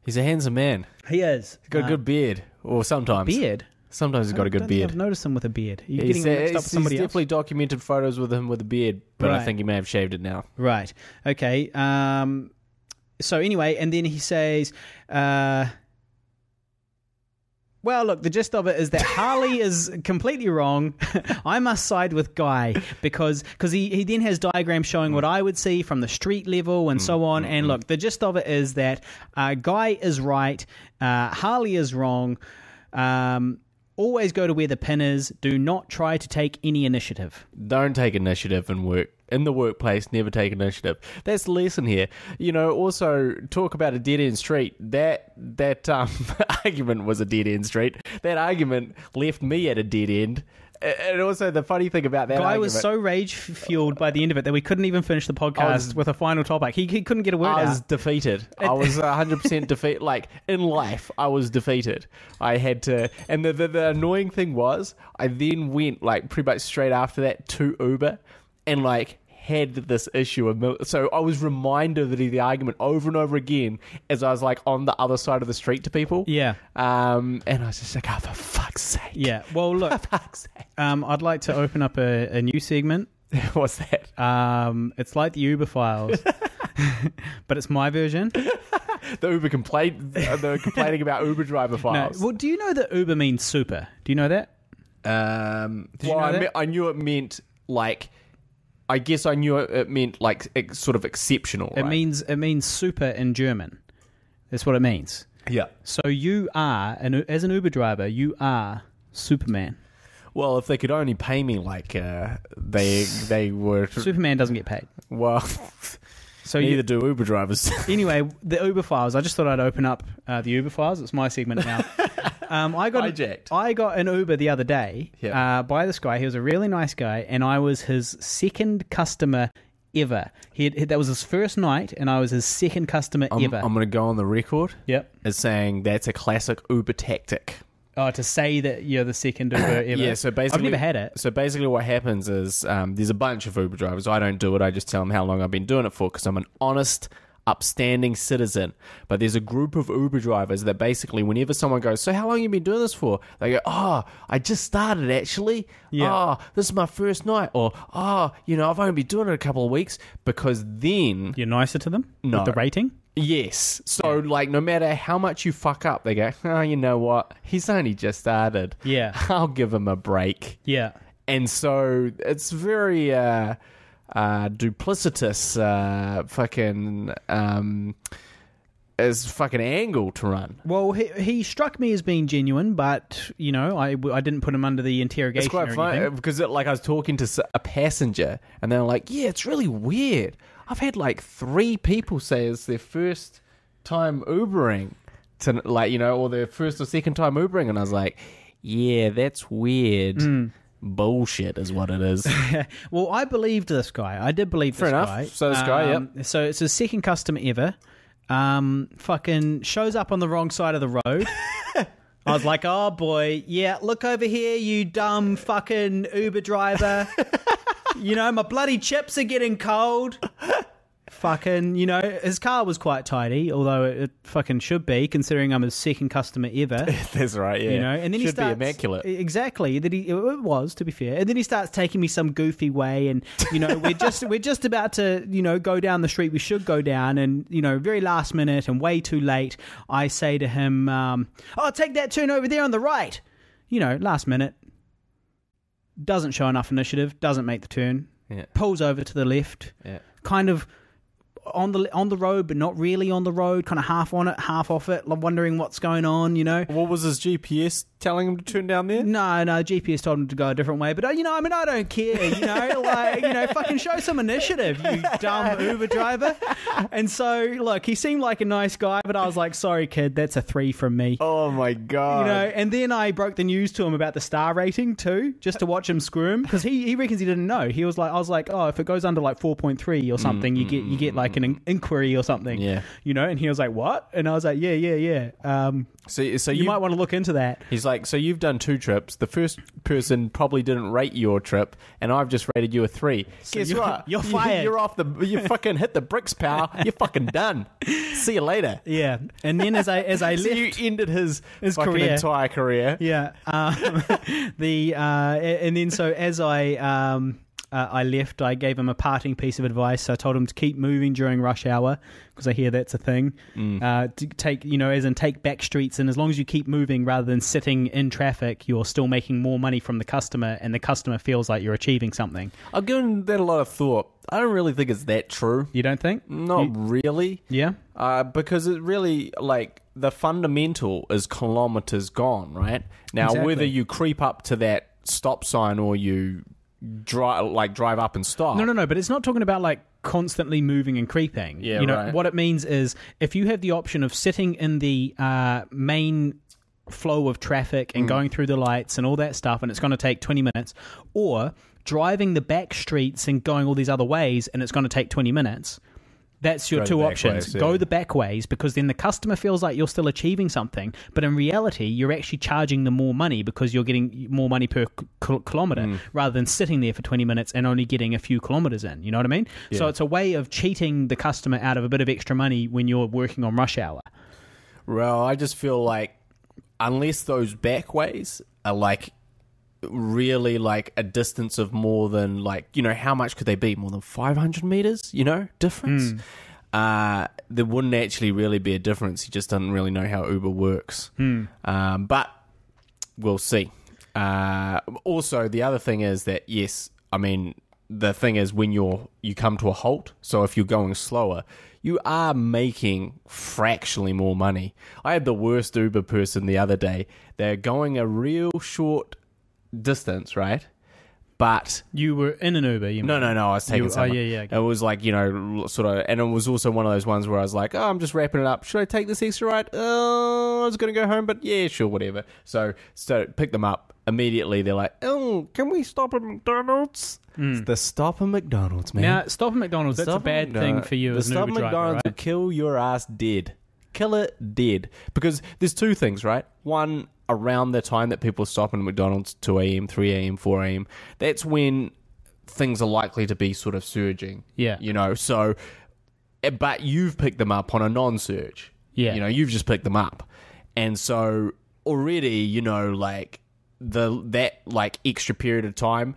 [SPEAKER 7] he's a handsome man.
[SPEAKER 6] He is.
[SPEAKER 7] He's got a good beard, or sometimes
[SPEAKER 6] beard.
[SPEAKER 7] Sometimes he's got a good beard.
[SPEAKER 6] I've noticed him with a beard.
[SPEAKER 7] He's definitely documented photos with him with a beard, but I think he may have shaved it now.
[SPEAKER 6] Right. Okay. So anyway, and then he says, well, look, the gist of it is that Harley is completely wrong. I must side with Guy because he then has diagrams showing what I would see from the street level and so on. And look, the gist of it is that Guy is right, Harley is wrong. Always go to where the pin is. Do not try to take any initiative.
[SPEAKER 7] Don't take initiative in work. In the workplace, never take initiative. That's the lesson here. Also talk about a dead-end street. That argument was a dead-end street. That argument left me at a dead end. And also the funny thing about that
[SPEAKER 6] Guy
[SPEAKER 7] argument,
[SPEAKER 6] was so rage-fueled by the end of it that we couldn't even finish the podcast with a final topic. He couldn't get a word out.
[SPEAKER 7] I was defeated. I was 100% defeated. Like, in life, I was defeated. I had to... And the annoying thing was, I then went, pretty much straight after that to Uber and, had this issue. So I was reminded of the argument over and over again as I was on the other side of the street to people.
[SPEAKER 6] Yeah.
[SPEAKER 7] And I was just like, oh, for fuck's sake.
[SPEAKER 6] Yeah. Well, look,
[SPEAKER 7] for fuck's sake.
[SPEAKER 6] I'd like to open up a new segment.
[SPEAKER 7] What's that?
[SPEAKER 6] It's like the Uber Files, but it's my version.
[SPEAKER 7] The Uber complaint. They're complaining about Uber driver files.
[SPEAKER 6] No. Well, do you know that Uber means super? Do you know that?
[SPEAKER 7] Did you know that? I knew it meant I guess I knew it meant sort of exceptional.
[SPEAKER 6] It means super in German. That's what it means.
[SPEAKER 7] Yeah.
[SPEAKER 6] So you are, as an Uber driver, you are Superman.
[SPEAKER 7] Well, if they could only pay me they were...
[SPEAKER 6] Superman doesn't get paid.
[SPEAKER 7] Well, so neither do Uber drivers.
[SPEAKER 6] Anyway, the Uber Files. I just thought I'd open up the Uber Files. It's my segment now. I got an Uber the other day by this guy. He was a really nice guy, and I was his second customer ever. That was his first night, and I was his second customer ever. I'm
[SPEAKER 7] going to go on the record as saying that's a classic Uber tactic.
[SPEAKER 6] Oh, to say that you're the second Uber ever?
[SPEAKER 7] Yeah, so basically...
[SPEAKER 6] I've never had it.
[SPEAKER 7] So basically what happens is there's a bunch of Uber drivers. I don't do it. I just tell them how long I've been doing it for because I'm an honest, upstanding citizen. But there's a group of Uber drivers that basically whenever someone goes, so how long have you been doing this for? They go, oh, I just started actually. Yeah. Oh, this is my first night. Or, oh, I've only been doing it a couple of weeks because then...
[SPEAKER 6] You're nicer to them?
[SPEAKER 7] No.
[SPEAKER 6] With the rating?
[SPEAKER 7] Yes. So, no matter how much you fuck up, they go, oh, you know what? He's only just started.
[SPEAKER 6] Yeah.
[SPEAKER 7] I'll give him a break.
[SPEAKER 6] Yeah.
[SPEAKER 7] And so it's very duplicitous fucking angle to run.
[SPEAKER 6] Well, he struck me as being genuine, but, I didn't put him under the interrogation.
[SPEAKER 7] It's quite funny because I was talking to a passenger and they were like, yeah, it's really weird. I've had 3 people say it's their first time Ubering, or their first or second time Ubering, and I was like, yeah, that's weird. Bullshit is what it is.
[SPEAKER 6] Well, I believed this guy. I did believe this guy.
[SPEAKER 7] So this guy, yep.
[SPEAKER 6] So it's his second customer ever. Fucking shows up on the wrong side of the road. I was like, oh boy, yeah, look over here, you dumb fucking Uber driver. My bloody chips are getting cold. fucking, his car was quite tidy, although it fucking should be, considering I'm his second customer ever.
[SPEAKER 7] That's right, yeah.
[SPEAKER 6] And then
[SPEAKER 7] should be immaculate.
[SPEAKER 6] Exactly. It was, to be fair. And then he starts taking me some goofy way, and we're just about to go down the street we should go down, and very last minute and way too late, I say to him, take that turn over there on the right. Last minute, doesn't show enough initiative, doesn't make the turn, pulls over to the left, kind of on the road, but not really on the road, kind of half on it, half off it, wondering what's going on,
[SPEAKER 7] What was his GPS telling him to turn down there?
[SPEAKER 6] No, GPS told him to go a different way, but I don't care, fucking show some initiative, you dumb Uber driver. And so, look, he seemed like a nice guy, but I was like, sorry, kid, that's a 3 from me.
[SPEAKER 7] Oh my God.
[SPEAKER 6] And then I broke the news to him about the star rating too, just to watch him squirm, because he reckons he didn't know. I was like, oh, if it goes under like 4.3 or something, you get like an inquiry or something.
[SPEAKER 7] Yeah.
[SPEAKER 6] And he was like, what? And I was like, yeah. So you might want to look into that.
[SPEAKER 7] He's like, so you've done 2 trips. The first person probably didn't rate your trip, and I've just rated you a 3.
[SPEAKER 6] So
[SPEAKER 7] guess what?
[SPEAKER 6] You're fired.
[SPEAKER 7] You fucking hit the bricks, pal. You're fucking done. See you later.
[SPEAKER 6] Yeah. And then as I left,
[SPEAKER 7] so you ended his fucking
[SPEAKER 6] career.
[SPEAKER 7] entire career.
[SPEAKER 6] Yeah. And then so as I left, I gave him a parting piece of advice. I told him to keep moving during rush hour, because I hear that's a thing. To take, as in take back streets, and as long as you keep moving rather than sitting in traffic, you're still making more money from the customer, and the customer feels like you're achieving something.
[SPEAKER 7] I've given that a lot of thought. I don't really think it's that true.
[SPEAKER 6] You don't think?
[SPEAKER 7] Not really.
[SPEAKER 6] Yeah?
[SPEAKER 7] Because it really, the fundamental is kilometers gone, right? Now,
[SPEAKER 6] Exactly.
[SPEAKER 7] whether you creep up to that stop sign or you drive up and stop.
[SPEAKER 6] No, but it's not talking about constantly moving and creeping.
[SPEAKER 7] Yeah, right.
[SPEAKER 6] What it means is if you have the option of sitting in the main flow of traffic and going through the lights and all that stuff, and it's going to take 20 minutes, or driving the back streets and going all these other ways, and it's going to take 20 minutes. That's your two options. Go the back ways, because then the customer feels like you're still achieving something, but in reality, you're actually charging them more money because you're getting more money per kilometre rather than sitting there for 20 minutes and only getting a few kilometres in. You know what I mean? Yeah. So it's a way of cheating the customer out of a bit of extra money when you're working on rush hour.
[SPEAKER 7] Well, I just feel like unless those back ways are really a distance of more than how much could they be? More than 500 meters, difference? There wouldn't actually really be a difference. He just doesn't really know how Uber works. But we'll see. Also, the other thing is that, yes, I mean, the thing is when you come to a halt, so if you're going slower, you are making fractionally more money. I had the worst Uber person the other day. They're going a real short distance, right? But
[SPEAKER 6] you were in an Uber, you mean?
[SPEAKER 7] No, I was taking someone.
[SPEAKER 6] Okay.
[SPEAKER 7] It was sort of, and it was also one of those ones where I was like, oh, I'm just wrapping it up. Should I take this extra ride? Oh, I was going to go home, but yeah, sure, whatever. So pick them up. Immediately, they're like, oh, can we stop at McDonald's? It's the stop at McDonald's, man.
[SPEAKER 6] Now, stop at McDonald's, that's a bad thing for you as an Uber driver,
[SPEAKER 7] The stop at McDonald's will kill your ass dead. Kill it dead. Because there's 2 things, right? One, around the time that people stop at McDonald's, 2 a.m., 3 a.m., 4 a.m., that's when things are likely to be sort of surging. Yeah. So, but you've picked them up on a non-surge. Yeah. You've just picked them up. And so already, that extra period of time,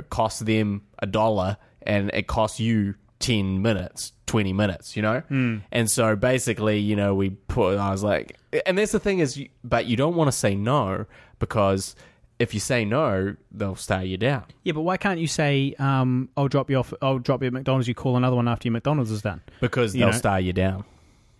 [SPEAKER 7] costs them $1 and it costs you 10 minutes, 20 minutes, And so basically, I was like, and that's the thing is, but you don't want to say no, because if you say no, they'll stare you down.
[SPEAKER 6] Yeah, but why can't you say, I'll drop you at McDonald's, you call another one after your McDonald's is done?
[SPEAKER 7] Because they'll stare you down.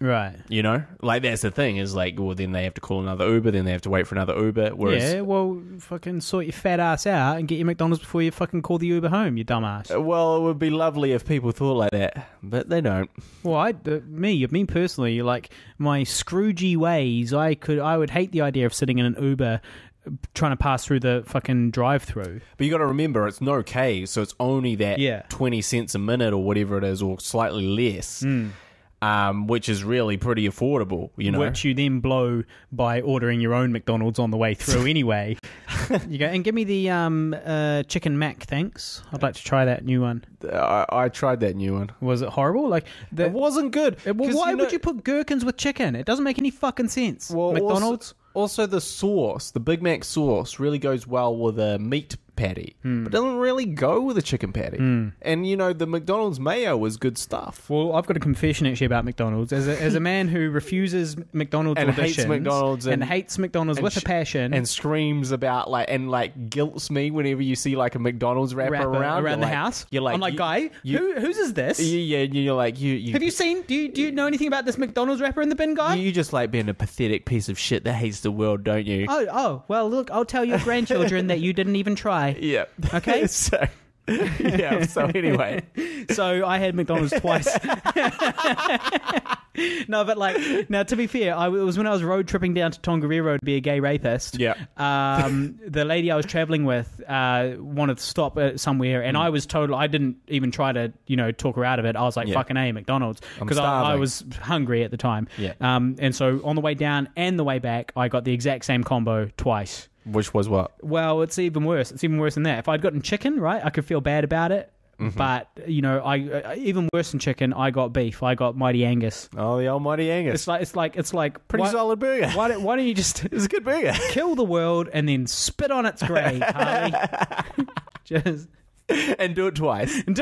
[SPEAKER 6] Right.
[SPEAKER 7] That's the thing is well, then they have to call another Uber, then they have to wait for another Uber. Whereas,
[SPEAKER 6] yeah, well, fucking sort your fat ass out and get your McDonald's before you fucking call the Uber home, you dumbass.
[SPEAKER 7] Well, it would be lovely if people thought like that, but they don't.
[SPEAKER 6] Well, me personally, my Scroogey ways, I would hate the idea of sitting in an Uber trying to pass through the fucking drive-through.
[SPEAKER 7] But you got to remember, it's no K, so it's only that 20 cents a minute or whatever it is, or slightly less. Which is really pretty affordable,
[SPEAKER 6] Which you then blow by ordering your own McDonald's on the way through anyway. You go, and give me the chicken mac, thanks. I'd like to try that new one.
[SPEAKER 7] I tried that new one.
[SPEAKER 6] Was it horrible? Like
[SPEAKER 7] it wasn't good.
[SPEAKER 6] Why would you put gherkins with chicken? It doesn't make any fucking sense. Well, McDonald's.
[SPEAKER 7] Also, the sauce, the Big Mac sauce, really goes well with a meat patty, but doesn't really go with a chicken patty. And you know, the McDonald's mayo is good stuff.
[SPEAKER 6] Well, I've got a confession actually about McDonald's. As a man who refuses McDonald's
[SPEAKER 7] and
[SPEAKER 6] auditions hates McDonald's with a passion,
[SPEAKER 7] and screams about guilts me whenever you see like a McDonald's wrapper around
[SPEAKER 6] the house.
[SPEAKER 7] You're like,
[SPEAKER 6] I'm like, guy, whose is this?
[SPEAKER 7] Yeah, you're like, you.
[SPEAKER 6] Have you seen? Do you know anything about this McDonald's wrapper in the bin, guy?
[SPEAKER 7] You just like being a pathetic piece of shit that hates the world, don't you?
[SPEAKER 6] Oh, well, look, I'll tell your grandchildren that you didn't even try.
[SPEAKER 7] Yeah.
[SPEAKER 6] Okay.
[SPEAKER 7] So anyway.
[SPEAKER 6] So I had McDonald's twice. No, but now to be fair, it was when I was road tripping down to Tongariro to be a gay rapist.
[SPEAKER 7] Yeah.
[SPEAKER 6] The lady I was traveling with wanted to stop somewhere, and I was told I didn't even try to talk her out of it. I was like, fucking A, McDonald's, because I was hungry at the time.
[SPEAKER 7] Yeah.
[SPEAKER 6] And so on the way down and the way back, I got the exact same combo twice.
[SPEAKER 7] Which was what?
[SPEAKER 6] Well, it's even worse. It's even worse than that. If I'd gotten chicken, right, I could feel bad about it. Mm-hmm. But, I even worse than chicken, I got beef. I got Mighty Angus.
[SPEAKER 7] Oh, the old Mighty Angus.
[SPEAKER 6] It's like
[SPEAKER 7] pretty solid burger.
[SPEAKER 6] Why don't you just
[SPEAKER 7] it's a good burger.
[SPEAKER 6] Kill the world and then spit on its grave, Harley. Just
[SPEAKER 7] and do it twice. If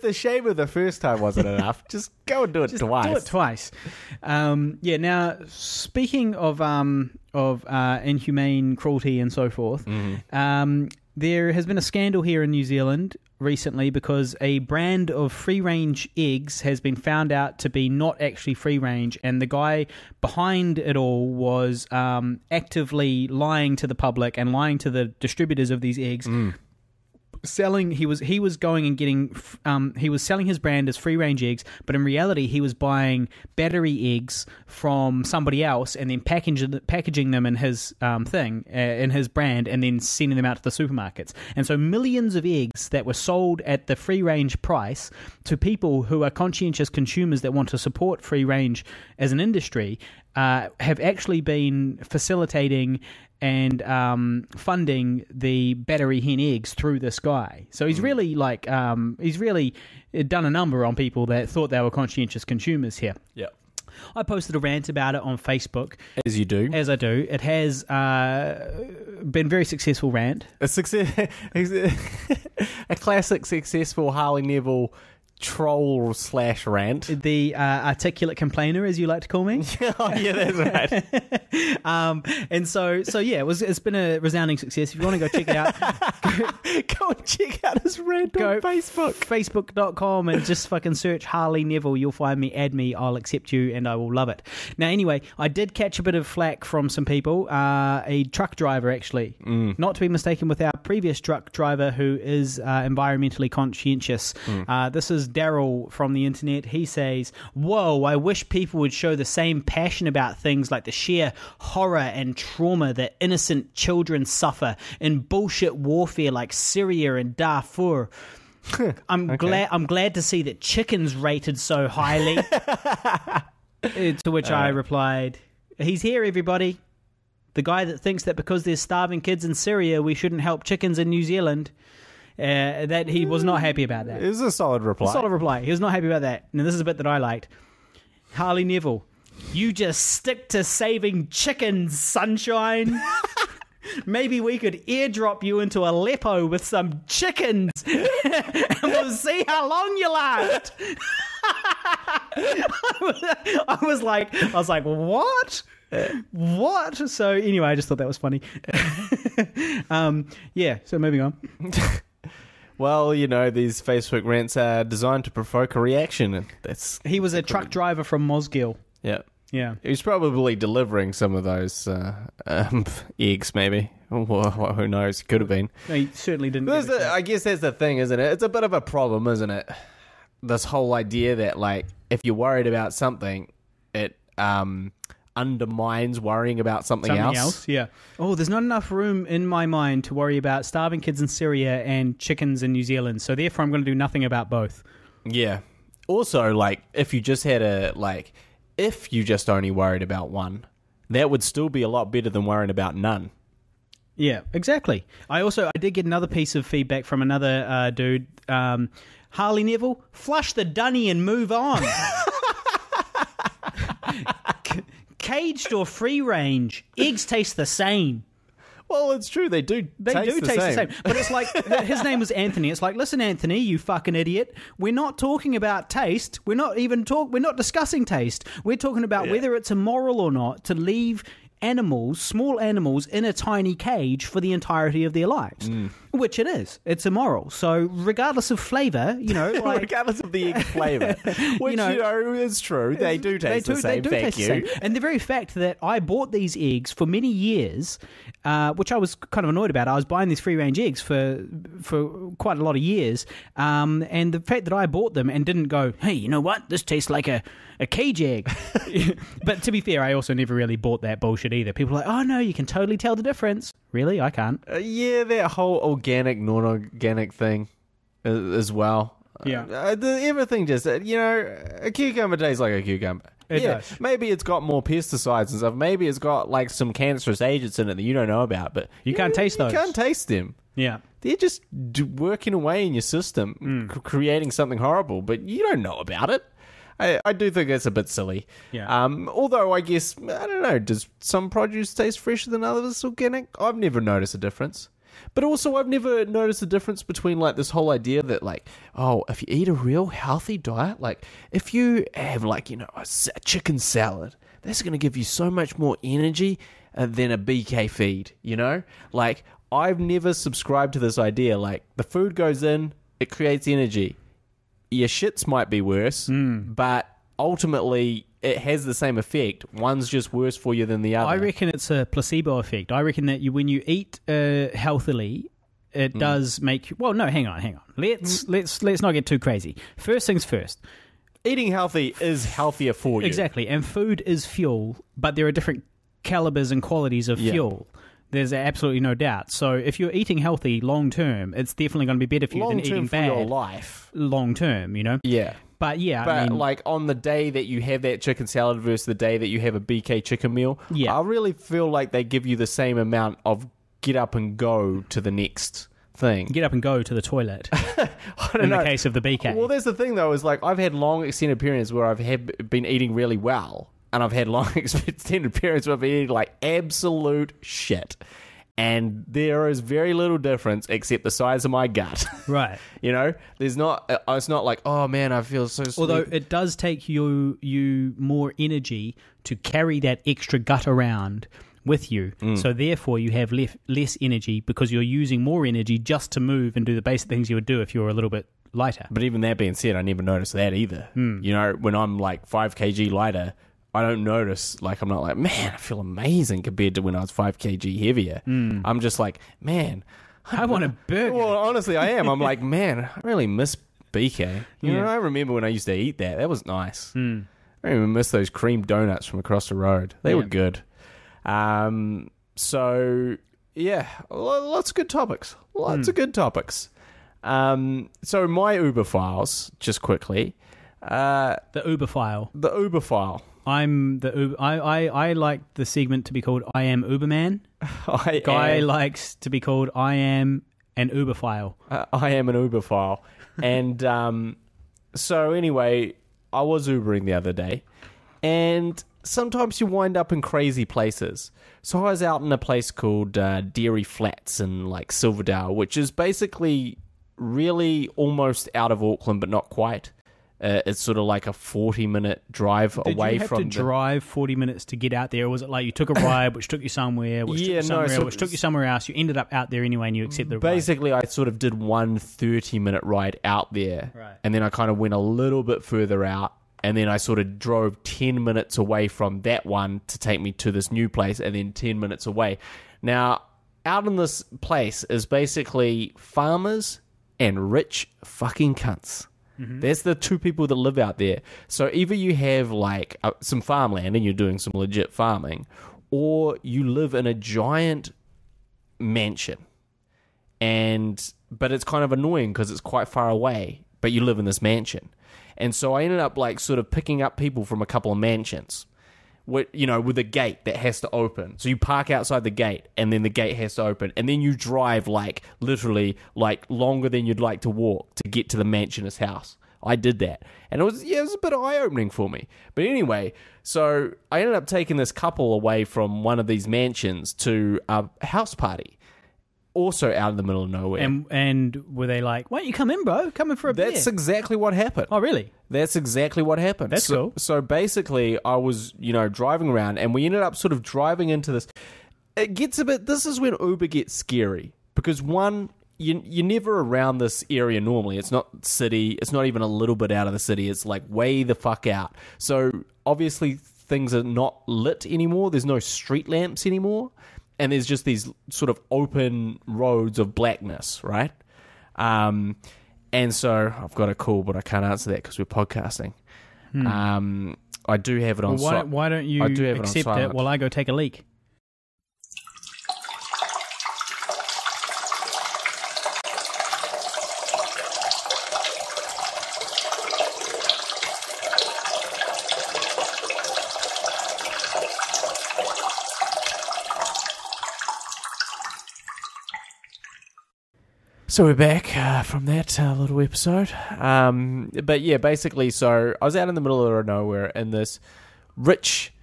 [SPEAKER 7] the shame of the first time wasn't enough, just go and do it twice.
[SPEAKER 6] Do it twice. Now, speaking of inhumane cruelty and so forth, there has been a scandal here in New Zealand recently because a brand of free-range eggs has been found out to be not actually free-range, and the guy behind it all was actively lying to the public and lying to the distributors of these eggs. He was going and getting he was selling his brand as free range eggs, but in reality he was buying battery eggs from somebody else and then packaging them in his in his brand, and then sending them out to the supermarkets. And so millions of eggs that were sold at the free range price to people who are conscientious consumers that want to support free range as an industry have actually been facilitating and funding the battery hen eggs through this guy. So he's really he's really done a number on people that thought they were conscientious consumers here.
[SPEAKER 7] Yeah.
[SPEAKER 6] I posted a rant about it on Facebook.
[SPEAKER 7] As you do.
[SPEAKER 6] As I do. It has been a very successful rant.
[SPEAKER 7] A classic successful Harley Neville troll/rant.
[SPEAKER 6] The articulate complainer, as you like to call me.
[SPEAKER 7] Oh, yeah, that's right.
[SPEAKER 6] And so yeah, it's been a resounding success. If you want to go check it out,
[SPEAKER 7] go and check out his rant on Facebook.
[SPEAKER 6] Facebook.com and just fucking search Harley Neville. You'll find me, add me, I'll accept you, and I will love it. Now, anyway, I did catch a bit of flack from some people. A truck driver, actually. Not to be mistaken with our previous truck driver who is environmentally conscientious. This is Daryl from the internet. He says, "Whoa, I wish people would show the same passion about things like the sheer horror and trauma that innocent children suffer in bullshit warfare like Syria and Darfur. I'm glad to see that chicken's rated so highly." To which I replied, "He's here, everybody. The guy that thinks that because there's starving kids in Syria, we shouldn't help chickens in New Zealand." That he was not happy about that.
[SPEAKER 7] It was a solid reply.
[SPEAKER 6] He was not happy about that. And this is a bit that I liked. Harley Neville, you just stick to saving chickens, sunshine. Maybe we could airdrop you into Aleppo with some chickens and we'll see how long you last. I was like, what? What? So anyway, I just thought that was funny. Yeah, so moving on.
[SPEAKER 7] Well, these Facebook rants are designed to provoke a reaction. And
[SPEAKER 6] he was a truck driver from Mosgiel.
[SPEAKER 7] Yeah.
[SPEAKER 6] Yeah.
[SPEAKER 7] He was probably delivering some of those eggs, maybe. Well, who knows? Could have been.
[SPEAKER 6] No, he certainly didn't.
[SPEAKER 7] I guess that's the thing, isn't it? It's a bit of a problem, isn't it? This whole idea that, if you're worried about something, it undermines worrying about something else.
[SPEAKER 6] Yeah. Oh, there's not enough room in my mind to worry about starving kids in Syria and chickens in New Zealand, so therefore I'm going to do nothing about both.
[SPEAKER 7] Yeah. Also, if you just had if you just only worried about one, that would still be a lot better than worrying about none.
[SPEAKER 6] Yeah, exactly. I did get another piece of feedback from another dude. Harley Neville, flush the dunny and move on. Caged or free range, eggs taste the same.
[SPEAKER 7] Well, it's true. They do taste the same.
[SPEAKER 6] But it's like, his name was Anthony. It's like, listen, Anthony, you fucking idiot. We're not talking about taste. We're not discussing taste. We're talking about whether it's immoral or not to leave small animals in a tiny cage for the entirety of their lives, which it is. It's immoral. So regardless of flavour, like,
[SPEAKER 7] regardless of the egg flavour, which is true. They do taste the same. Thank you.
[SPEAKER 6] And the very fact that I bought these eggs for many years, which I was kind of annoyed about. I was buying these free range eggs for quite a lot of years, and the fact that I bought them and didn't go, hey, you know what? This tastes like a cage egg. But to be fair, I also never really bought that bullshit either. People are like, oh no, you can totally tell the difference. Really? I can't.
[SPEAKER 7] Yeah, that whole organic, non-organic thing as well.
[SPEAKER 6] Yeah.
[SPEAKER 7] Everything just, a cucumber tastes like a cucumber.
[SPEAKER 6] It does.
[SPEAKER 7] Maybe it's got more pesticides and stuff. Maybe it's got like some cancerous agents in it that you don't know about, but
[SPEAKER 6] you can't taste those.
[SPEAKER 7] You can't taste them.
[SPEAKER 6] Yeah.
[SPEAKER 7] They're just working away in your system, creating something horrible, but you don't know about it. I do think it's a bit silly.
[SPEAKER 6] Yeah.
[SPEAKER 7] Although I guess, I don't know, does some produce taste fresher than others organic? I've never noticed a difference. But also I've never noticed a difference between like this whole idea that like, oh, if you eat a real healthy diet, like if you have like, a chicken salad, that's going to give you so much more energy than a BK feed, Like I've never subscribed to this idea. Like the food goes in, it creates energy. Your shits might be worse, but ultimately it has the same effect. One's just worse for you than the other.
[SPEAKER 6] I reckon it's a placebo effect. I reckon that when you eat healthily, it does make you... Well, no, hang on. Let's not get too crazy. First things first.
[SPEAKER 7] Eating healthy is healthier for you.
[SPEAKER 6] Exactly, and food is fuel, but there are different calibers and qualities of fuel. There's absolutely no doubt. So if you're eating healthy long term, it's definitely going to be better for you than eating bad.
[SPEAKER 7] For your life.
[SPEAKER 6] Long term,
[SPEAKER 7] Yeah.
[SPEAKER 6] But yeah,
[SPEAKER 7] but like on the day that you have that chicken salad versus the day that you have a BK chicken meal, I really feel like they give you the same amount of get up and go to the next thing.
[SPEAKER 6] Get up and go to the toilet. In the case of the BK.
[SPEAKER 7] Well, there's the thing though, is like I've had long extended periods where I've been eating really well. And I've had long extended periods where I've been eating like absolute shit. And there is very little difference except the size of my gut.
[SPEAKER 6] Right.
[SPEAKER 7] There's not, it's not like, oh man, I feel so sleepy.
[SPEAKER 6] Although it does take you more energy to carry that extra gut around with you. So therefore you have less energy because you're using more energy just to move and do the basic things you would do if you were a little bit lighter.
[SPEAKER 7] But even that being said, I never noticed that either. When I'm like 5 kg lighter, I don't notice, like, I'm not like, man, I feel amazing compared to when I was 5 kg heavier. I'm just like, man,
[SPEAKER 6] I want a burger.
[SPEAKER 7] Well, honestly, I am. I'm like, man, I really miss BK. I remember when I used to eat that. That was nice. I even miss those cream donuts from across the road. They were good. So, yeah, lots of good topics. Lots of good topics. So my Uber files, just quickly.
[SPEAKER 6] The Uber file.
[SPEAKER 7] The Uber file.
[SPEAKER 6] I'm the Uber. I like the segment to be called I Am Uberman. Guy likes to be called I Am an Uber file.
[SPEAKER 7] I am an Uber file. And so anyway, I was Ubering the other day. And sometimes you wind up in crazy places. So I was out in a place called Dairy Flats in like Silverdale, which is basically really almost out of Auckland, but not quite. It's sort of like a 40-minute drive away from... Did you have
[SPEAKER 6] to drive 40 minutes to get out there? Or was it like you took a ride which took you somewhere, which took you somewhere else, you ended up out there anyway and you accept the ride?
[SPEAKER 7] Basically, I sort of did one 30-minute ride out there. Right. And then I kind of went a little bit further out. And then I sort of drove 10 minutes away from that one to take me to this new place, and then 10 minutes away. Now, out in this place is basically farmers and rich fucking cunts. Mm-hmm. That's the two people that live out there. So either you have like some farmland and you're doing some legit farming, or you live in a giant mansion. But it's kind of annoying because it's quite far away, but you live in this mansion. And so I ended up like sort of picking up people from a couple of mansions, with a gate that has to open. So you park outside the gate, and then the gate has to open, and then you drive literally longer than you'd like to walk to get to the mansionist house. I did that, and it was a bit eye-opening for me. But anyway, so I ended up taking this couple away from one of these mansions to a house party, also out in the middle of nowhere.
[SPEAKER 6] And were they like, "Why don't you come in, bro? Come in for a beer."
[SPEAKER 7] That's exactly what happened.
[SPEAKER 6] Oh, really?
[SPEAKER 7] That's exactly what happened.
[SPEAKER 6] That's cool.
[SPEAKER 7] So basically, I was driving around, and we ended up sort of driving into this. It gets a bit. This is when Uber gets scary because one. You're never around this area normally. It's not city. It's not even a little bit out of the city. It's like way the fuck out. So obviously things are not lit anymore. There's no street lamps anymore. And there's just these sort of open roads of blackness, right? And so I've got a call, but I can't answer that because we're podcasting. I do have it on silent.
[SPEAKER 6] Why don't you accept it while I go take a leak?
[SPEAKER 7] So we're back from that little episode. But yeah, basically, so I was out in the middle of nowhere in this rich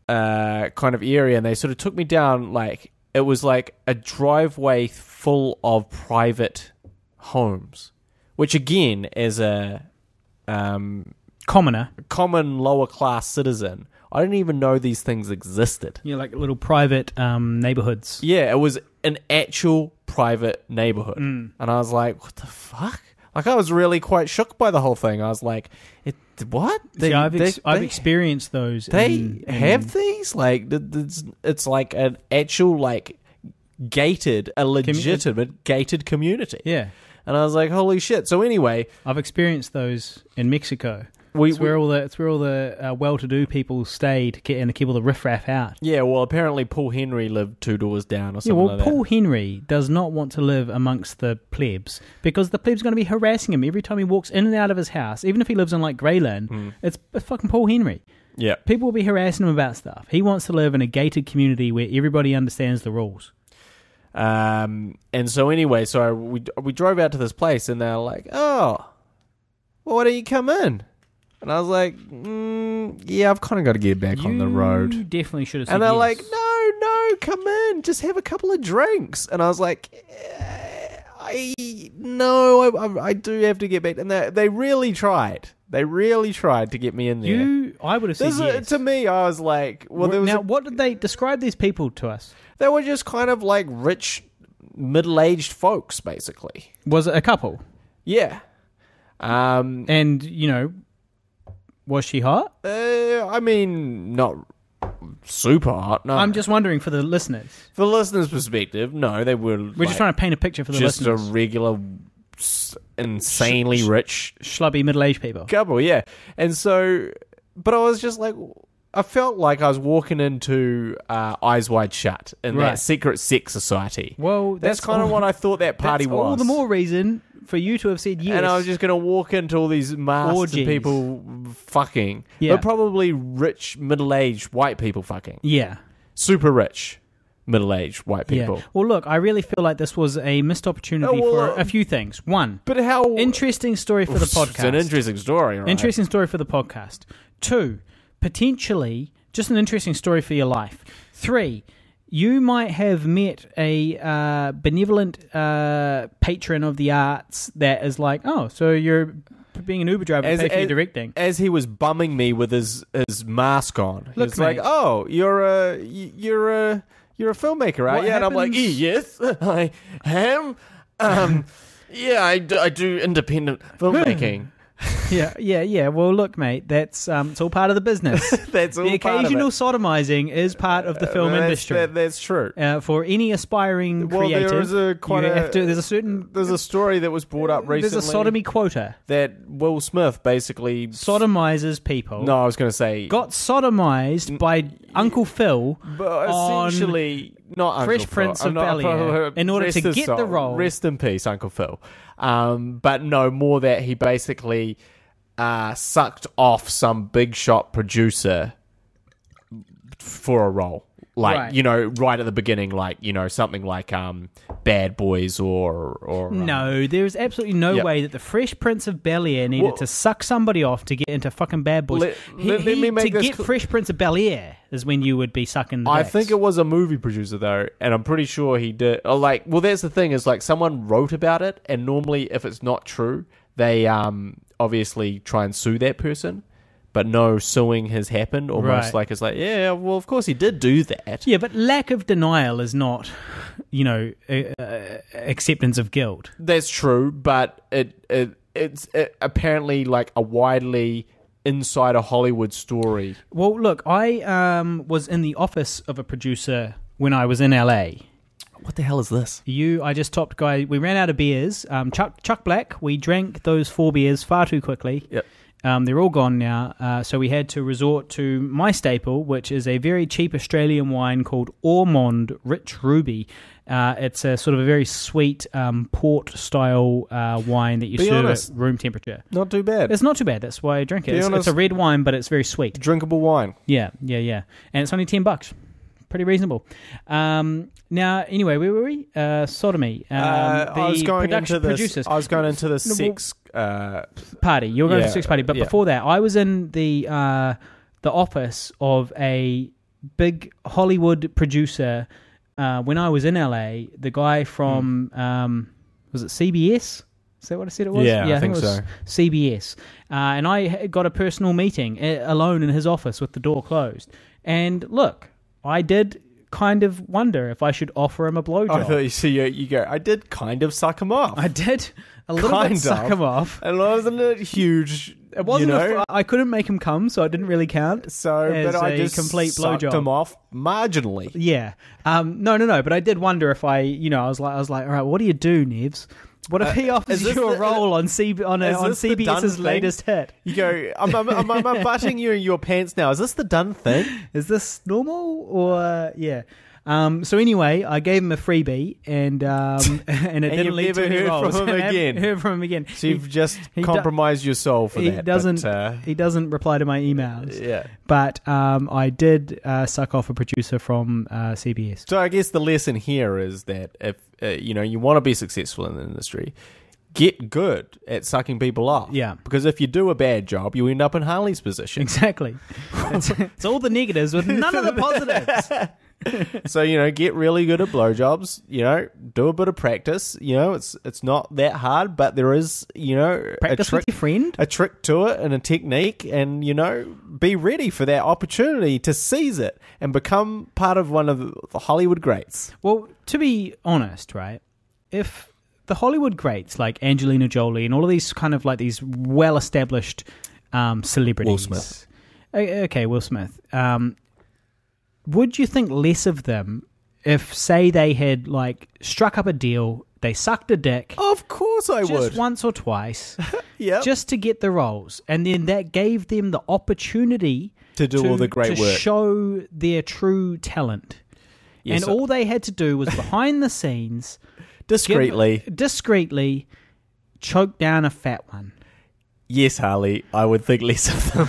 [SPEAKER 7] kind of area, and they sort of took me down, it was like a driveway full of private homes, which again, as a common lower class citizen, I didn't even know these things existed.
[SPEAKER 6] Yeah, like little private neighborhoods.
[SPEAKER 7] Yeah, it was an actual private neighborhood. And I was like, what the fuck? I was really quite shook by the whole thing. I was like, what?
[SPEAKER 6] I've experienced those.
[SPEAKER 7] They have these? It's like an actual, gated, a legitimate gated community.
[SPEAKER 6] Yeah.
[SPEAKER 7] And I was like, holy shit. So anyway.
[SPEAKER 6] I've experienced those in Mexico. It's where all the well-to-do people stay to keep all the riffraff out.
[SPEAKER 7] Yeah, well, apparently Paul Henry lived 2 doors down or something like that.
[SPEAKER 6] Paul Henry does not want to live amongst the plebs because the plebs are going to be harassing him every time he walks in and out of his house. Even if he lives on Greyland, it's fucking Paul Henry.
[SPEAKER 7] Yeah,
[SPEAKER 6] people will be harassing him about stuff. He wants to live in a gated community where everybody understands the rules.
[SPEAKER 7] And so anyway, so we drove out to this place, and they're like, "Oh, well, why don't you come in?" And I was like, yeah, I've kind of got to get back on the road.
[SPEAKER 6] You definitely should have said
[SPEAKER 7] And they're
[SPEAKER 6] yes.
[SPEAKER 7] like, no, come in. Just have a couple of drinks. And I was like, I do have to get back. And they really tried. They really tried to get me in there.
[SPEAKER 6] I would have said yes.
[SPEAKER 7] To me, I was like... Well,
[SPEAKER 6] what did they describe these people to us?
[SPEAKER 7] They were just kind of like rich, middle-aged folks, basically.
[SPEAKER 6] Was it a couple?
[SPEAKER 7] Yeah.
[SPEAKER 6] And, was she hot?
[SPEAKER 7] I mean, not super hot. No,
[SPEAKER 6] I'm just wondering for the listeners.
[SPEAKER 7] For the listeners' perspective, no, they were.
[SPEAKER 6] We're just trying to paint a picture for the listeners.
[SPEAKER 7] Just a regular, insanely rich,
[SPEAKER 6] schlubby middle-aged people.
[SPEAKER 7] Couple, yeah. And so, but I was just like, I felt like I was walking into Eyes Wide Shut in that secret sex society.
[SPEAKER 6] Well,
[SPEAKER 7] that's kind of what I thought that party was.
[SPEAKER 6] All the more reason for you to have said yes.
[SPEAKER 7] And I was just going to walk into all these masked people fucking.
[SPEAKER 6] Yeah.
[SPEAKER 7] But probably rich, middle-aged white people fucking.
[SPEAKER 6] Yeah.
[SPEAKER 7] Super rich, middle-aged white people.
[SPEAKER 6] Yeah. Well, look, I really feel like this was a missed opportunity for a few things. One,
[SPEAKER 7] but how
[SPEAKER 6] interesting story for the podcast.
[SPEAKER 7] It's an interesting story, right?
[SPEAKER 6] Interesting story for the podcast. 2, potentially just an interesting story for your life. 3, you might have met a benevolent patron of the arts that is like, oh, so you're being an Uber driver, pay for your directing.
[SPEAKER 7] As he was bumming me with his mask on, he was like, "Oh, you're a filmmaker, right?" Yeah, and I'm like, "Yes, I am. Yeah, I do independent filmmaking."
[SPEAKER 6] Yeah. Well, look, mate, that's it's all part of the business.
[SPEAKER 7] That's all
[SPEAKER 6] the
[SPEAKER 7] part of it.
[SPEAKER 6] occasional sodomizing is part of the film industry.
[SPEAKER 7] That's true.
[SPEAKER 6] For any aspiring creative, there's
[SPEAKER 7] a story that was brought up recently.
[SPEAKER 6] There's a sodomy quota
[SPEAKER 7] that Will Smith basically
[SPEAKER 6] sodomizes people.
[SPEAKER 7] No, I was going to say
[SPEAKER 6] got sodomized by Uncle Phil,
[SPEAKER 7] but essentially not
[SPEAKER 6] Fresh
[SPEAKER 7] Uncle
[SPEAKER 6] Prince
[SPEAKER 7] Phil.
[SPEAKER 6] of Bel-Air, in order to get the role.
[SPEAKER 7] Rest in peace, Uncle Phil. But no, more that he basically sucked off some big shot producer for a role. Like,
[SPEAKER 6] Right.
[SPEAKER 7] you know, right at the beginning, like, you know, something like Bad Boys or
[SPEAKER 6] No, there's absolutely no
[SPEAKER 7] Yep.
[SPEAKER 6] way that the Fresh Prince of Bel-Air needed to suck somebody off to get into fucking Bad Boys.
[SPEAKER 7] Let me make
[SPEAKER 6] to
[SPEAKER 7] this
[SPEAKER 6] get Fresh Prince of Bel-Air is when you would be sucking the
[SPEAKER 7] I
[SPEAKER 6] dicks.
[SPEAKER 7] think it was a movie producer, though, and I'm pretty sure he did. Like, well, that's the thing, is like someone wrote about it, and normally if it's not true, they obviously try and sue that person. But no suing has happened. Almost
[SPEAKER 6] Right.
[SPEAKER 7] like it's like, yeah, well, of course he did do that.
[SPEAKER 6] Yeah, but lack of denial is not, you know, acceptance of guilt.
[SPEAKER 7] That's true, but it's apparently like a widely insider Hollywood story.
[SPEAKER 6] Well, look, I was in the office of a producer when I was in LA.
[SPEAKER 7] What the hell is this?
[SPEAKER 6] I just topped guy. We ran out of beers. Chuck Black. We drank those 4 beers far too quickly.
[SPEAKER 7] Yep.
[SPEAKER 6] They're all gone now, so we had to resort to my staple, which is a very cheap Australian wine called Ormond Rich Ruby. It's a sort of a very sweet port-style wine that you serve at room temperature.
[SPEAKER 7] Not too bad.
[SPEAKER 6] It's not too bad. That's why I drink it. It's a red wine, but it's very sweet.
[SPEAKER 7] Drinkable wine.
[SPEAKER 6] Yeah. And it's only $10. Pretty reasonable. Now, anyway, where were we? Sodomy.
[SPEAKER 7] I was going into this.
[SPEAKER 6] Producers.
[SPEAKER 7] I was going into the sex
[SPEAKER 6] party. You were going to the sex party, but
[SPEAKER 7] yeah.
[SPEAKER 6] before that, I was in the office of a big Hollywood producer when I was in LA. The guy from was it CBS? Is that what I said it was?
[SPEAKER 7] Yeah, I think
[SPEAKER 6] it was
[SPEAKER 7] so.
[SPEAKER 6] CBS. And I got a personal meeting alone in his office with the door closed. And look, I did kind of wonder if I should offer him a blowjob.
[SPEAKER 7] I thought you go, I did kind of suck him off.
[SPEAKER 6] I did a little bit suck him off.
[SPEAKER 7] And wasn't it huge?
[SPEAKER 6] It wasn't.
[SPEAKER 7] You know?
[SPEAKER 6] I couldn't make him come, so it didn't really count.
[SPEAKER 7] So, but I just
[SPEAKER 6] complete
[SPEAKER 7] sucked
[SPEAKER 6] blowjob.
[SPEAKER 7] him off marginally.
[SPEAKER 6] Yeah. No. But I did wonder if I was like, all right, what do you do, Nevs? What if he offers you a role on CBS's latest hit?
[SPEAKER 7] You go, I'm butting you in your pants now. Is this the done thing?
[SPEAKER 6] Is this normal or yeah? So anyway, I gave him a freebie, and it didn't lead to any roles. Heard from him again.
[SPEAKER 7] So you've just compromised your soul for that.
[SPEAKER 6] He doesn't reply to my emails.
[SPEAKER 7] Yeah,
[SPEAKER 6] but I did suck off a producer from CBS.
[SPEAKER 7] So I guess the lesson here is that if you want to be successful in the industry, get good at sucking people off.
[SPEAKER 6] Yeah.
[SPEAKER 7] Because if you do a bad job, you end up in Harley's position.
[SPEAKER 6] Exactly. It's all the negatives with none of the positives.
[SPEAKER 7] So, get really good at blowjobs, do a bit of practice. It's not that hard, but there is,
[SPEAKER 6] practice with your friend.
[SPEAKER 7] A trick to it and a technique, and, be ready for that opportunity to seize it and become part of one of the Hollywood greats.
[SPEAKER 6] Well, to be honest, right, if the Hollywood greats like Angelina Jolie and all of these kind of like these well-established celebrities.
[SPEAKER 7] Will Smith.
[SPEAKER 6] Okay, Will Smith. Would you think less of them if, say, they had like struck up a deal, they sucked a dick?
[SPEAKER 7] Of course I would.
[SPEAKER 6] Just once or twice.
[SPEAKER 7] Yep.
[SPEAKER 6] Just to get the roles. And then that gave them the opportunity
[SPEAKER 7] to do all the great work.
[SPEAKER 6] To show their true talent.
[SPEAKER 7] Yes,
[SPEAKER 6] and all they had to do was behind the scenes... discreetly choke down a fat one.
[SPEAKER 7] Yes, Harley, I would think less of them.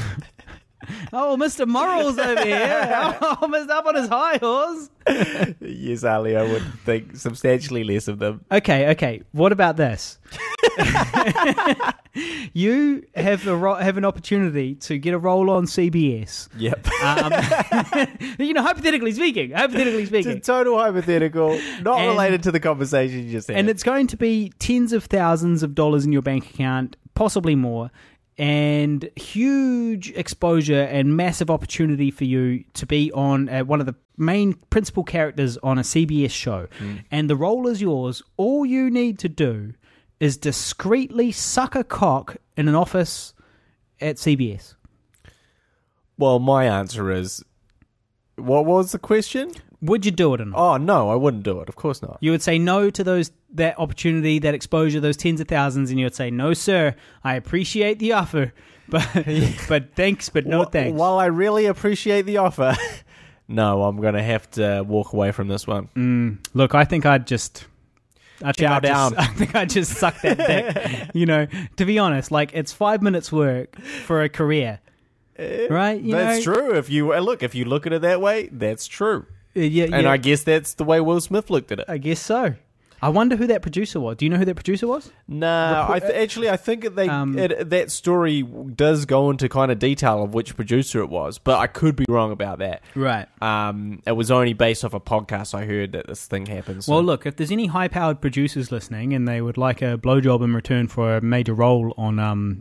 [SPEAKER 6] Oh, Mr. Morals over here. Almost up on his high horse.
[SPEAKER 7] Yes, Harley, I would think substantially less of them.
[SPEAKER 6] Okay. What about this? You have an opportunity to get a role on CBS.
[SPEAKER 7] Yep.
[SPEAKER 6] Hypothetically speaking.
[SPEAKER 7] It's a total hypothetical, not related to the conversation you just had.
[SPEAKER 6] And it's going to be tens of thousands of dollars in your bank account, possibly more, and huge exposure and massive opportunity for you to be on one of the main principal characters on a CBS show. And the role is yours. All you need to do is discreetly suck a cock in an office at CBS.
[SPEAKER 7] Well, my answer is... What was the question?
[SPEAKER 6] Would you do it or not?
[SPEAKER 7] Oh, no, I wouldn't do it. Of course not.
[SPEAKER 6] You would say no to that opportunity, that exposure, those tens of thousands, and you would say, no, sir, I appreciate the offer, but thanks, but no thanks.
[SPEAKER 7] While I really appreciate the offer, no, I'm going to have to walk away from this one.
[SPEAKER 6] Look, I think I'd just...
[SPEAKER 7] Chow down.
[SPEAKER 6] I think I just suck that dick. To be honest, like it's 5 minutes work for a career. right?
[SPEAKER 7] That's true. If you look at it that way, that's true.
[SPEAKER 6] Yeah,
[SPEAKER 7] and I guess that's the way Will Smith looked at it.
[SPEAKER 6] I guess so. I wonder who that producer was. Do you know who that producer was?
[SPEAKER 7] No, I think that story does go into kind of detail of which producer it was, but I could be wrong about that.
[SPEAKER 6] Right.
[SPEAKER 7] It was only based off a podcast I heard that this thing happened. So.
[SPEAKER 6] Well, look, if there's any high-powered producers listening and they would like a blowjob in return for a major role on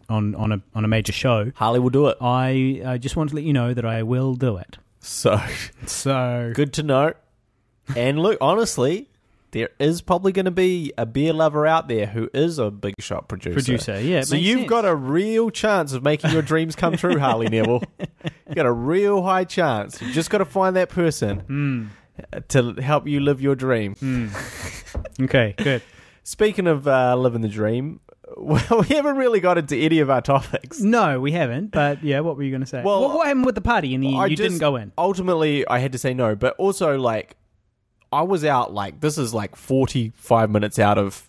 [SPEAKER 6] a major show,
[SPEAKER 7] Harley will do it.
[SPEAKER 6] I just want to let you know that I will do it.
[SPEAKER 7] So good to know. And look, honestly, there is probably going to be a beer lover out there who is a big shot producer.
[SPEAKER 6] Yeah.
[SPEAKER 7] So you've got a real chance of making your dreams come true, Harley Neville. You've got a real high chance. You've just got to find that person to help you live your dream.
[SPEAKER 6] Okay, good.
[SPEAKER 7] Speaking of living the dream, well, we haven't really got into any of our topics.
[SPEAKER 6] No, we haven't. But yeah, what were you going to say? Well, what happened with the party and you didn't go in?
[SPEAKER 7] Ultimately, I had to say no. But also, like, I was out, like, this is like 45 minutes out of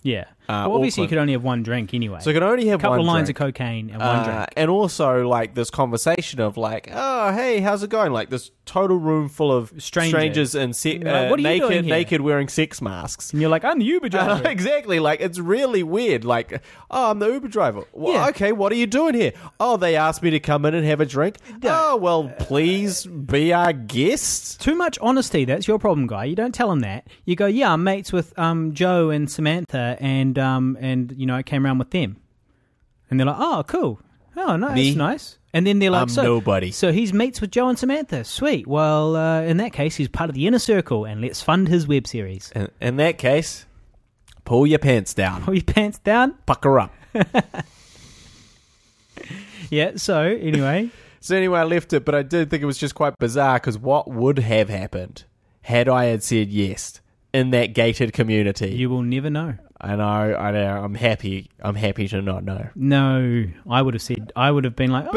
[SPEAKER 6] well, obviously,
[SPEAKER 7] Auckland.
[SPEAKER 6] you could only have one drink anyway.
[SPEAKER 7] So I could only have one
[SPEAKER 6] couple of lines
[SPEAKER 7] drink.
[SPEAKER 6] of cocaine and one drink.
[SPEAKER 7] And also, like, this conversation of, like, oh, hey, how's it going? Like, this total room full of strangers and
[SPEAKER 6] what are you doing here?
[SPEAKER 7] naked wearing sex masks.
[SPEAKER 6] And you're like, I'm the Uber driver.
[SPEAKER 7] Exactly. Like, it's really weird. Like, oh, I'm the Uber driver. Well,
[SPEAKER 6] Yeah.
[SPEAKER 7] okay, what are you doing here? Oh, they asked me to come in and have a drink. Oh, well, please be our guest.
[SPEAKER 6] Too much honesty. That's your problem, guy. You don't tell them that. You go, yeah, I'm mates with Joe and Samantha, and you know, I came around with them. And they're like, oh, cool. Oh, no,
[SPEAKER 7] Me?
[SPEAKER 6] that's nice. And then they're like,
[SPEAKER 7] I'm nobody.
[SPEAKER 6] So he's mates with Joe and Samantha. Sweet. Well, in that case, he's part of the inner circle, and let's fund his web series.
[SPEAKER 7] In that case, pull your pants down.
[SPEAKER 6] Pull your pants down.
[SPEAKER 7] Pucker up.
[SPEAKER 6] Yeah, so anyway.
[SPEAKER 7] I left it, but I did think it was just quite bizarre because what would have happened had I had said yes in that gated community?
[SPEAKER 6] You will never know.
[SPEAKER 7] I know. I'm happy to not know.
[SPEAKER 6] No, I would have been like,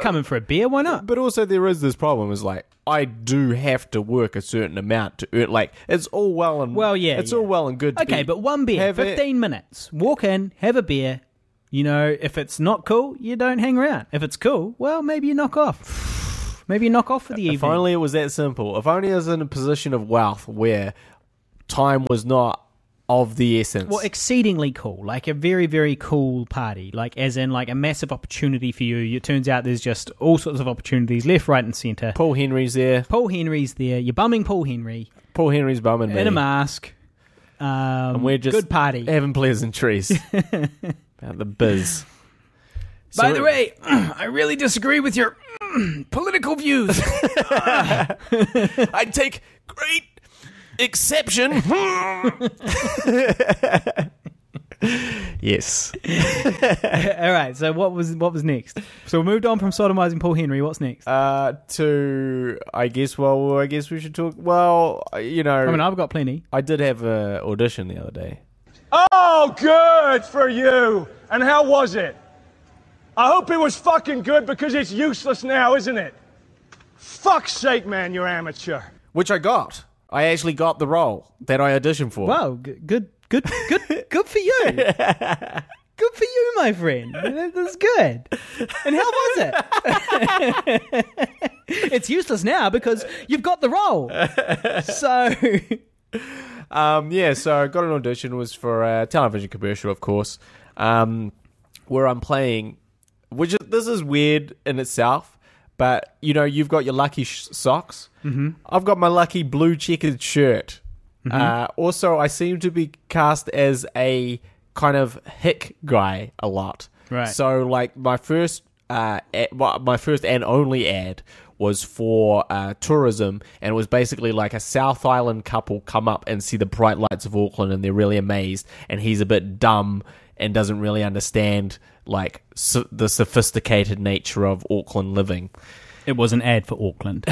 [SPEAKER 6] come in for a beer, why not?
[SPEAKER 7] But also there is this problem, is like, I do have to work a certain amount to earn, like, it's all well and...
[SPEAKER 6] Well, yeah.
[SPEAKER 7] It's all well and good to
[SPEAKER 6] Okay, but one beer, 15 minutes. Walk in, have a beer. You know, if it's not cool, you don't hang around. If it's cool, well, maybe you knock off. Maybe you knock off for the evening.
[SPEAKER 7] If only it was that simple. If only I was in a position of wealth where time was not of the essence.
[SPEAKER 6] Well, exceedingly cool. Like a very, very cool party. Like, as in, like, a massive opportunity for you. It turns out there's just all sorts of opportunities left, right, and centre.
[SPEAKER 7] Paul Henry's there.
[SPEAKER 6] You're bumming Paul Henry.
[SPEAKER 7] Paul Henry's bumming me.
[SPEAKER 6] In a mask.
[SPEAKER 7] And we're just
[SPEAKER 6] good party.
[SPEAKER 7] having pleasantries about the biz.
[SPEAKER 6] By the way, I really disagree with your political views.
[SPEAKER 7] I take great exception. Yes.
[SPEAKER 6] All right. So what was next? So we moved on from sodomizing Paul Henry. What's next?
[SPEAKER 7] I guess we should talk. Well, you know,
[SPEAKER 6] I mean, I've got plenty.
[SPEAKER 7] I did have an audition the other day.
[SPEAKER 5] Oh, good for you. And how was it? I hope it was fucking good because it's useless now, isn't it? Fuck's sake, man, you're amateur.
[SPEAKER 7] Which I got. I actually got the role that I auditioned for.
[SPEAKER 6] Wow, good for you. Good for you, my friend. That's good. And how was it? It's useless now because you've got the role. So...
[SPEAKER 7] so I got an audition. It was for a television commercial, of course, where I'm playing, this is weird in itself, but, you know, you've got your lucky socks. Mm-hmm. I've got my lucky blue checkered shirt. Mm-hmm. Also, I seem to be cast as a kind of hick guy a lot.
[SPEAKER 6] Right.
[SPEAKER 7] So, like, my first and only ad was for tourism, and it was basically like a South Island couple come up and see the bright lights of Auckland, and they're really amazed, and he's a bit dumb and doesn't really understand, like, the sophisticated nature of Auckland living.
[SPEAKER 6] It was an ad for Auckland.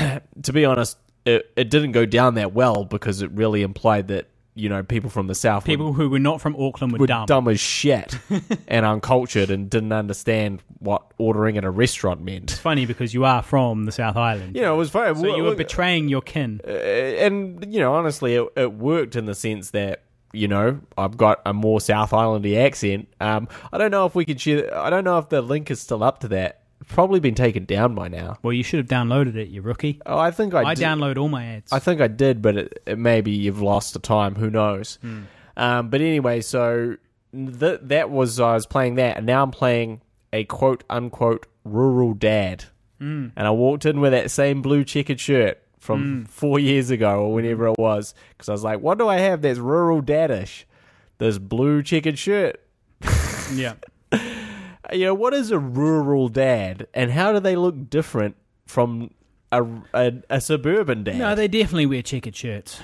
[SPEAKER 7] To be honest, it didn't go down that well because it really implied that, you know, people from the South...
[SPEAKER 6] People who were not from Auckland were dumb.
[SPEAKER 7] Dumb as shit and uncultured and didn't understand what ordering at a restaurant meant.
[SPEAKER 6] It's funny because you are from the South Island.
[SPEAKER 7] You know, it was funny.
[SPEAKER 6] So you were betraying your kin.
[SPEAKER 7] And, you know, honestly, it worked in the sense that, you know, I've got a more South Islandy accent. I don't know if we could share... I don't know if the link is still up to that Probably been taken down by now.
[SPEAKER 6] Well, you should have downloaded it, you rookie.
[SPEAKER 7] Oh, I think I did.
[SPEAKER 6] download all my ads.
[SPEAKER 7] I think I did, but it maybe you've lost the time. Who knows? But anyway, so that was I was playing that, and now I'm playing a quote-unquote rural dad. And I walked in with that same blue checkered shirt from 4 years ago or whenever it was, because I was like, what do I have that's rural daddish? This blue checkered shirt.
[SPEAKER 6] Yeah.
[SPEAKER 7] What is a rural dad, and how do they look different from a suburban dad?
[SPEAKER 6] No, they definitely wear checkered shirts.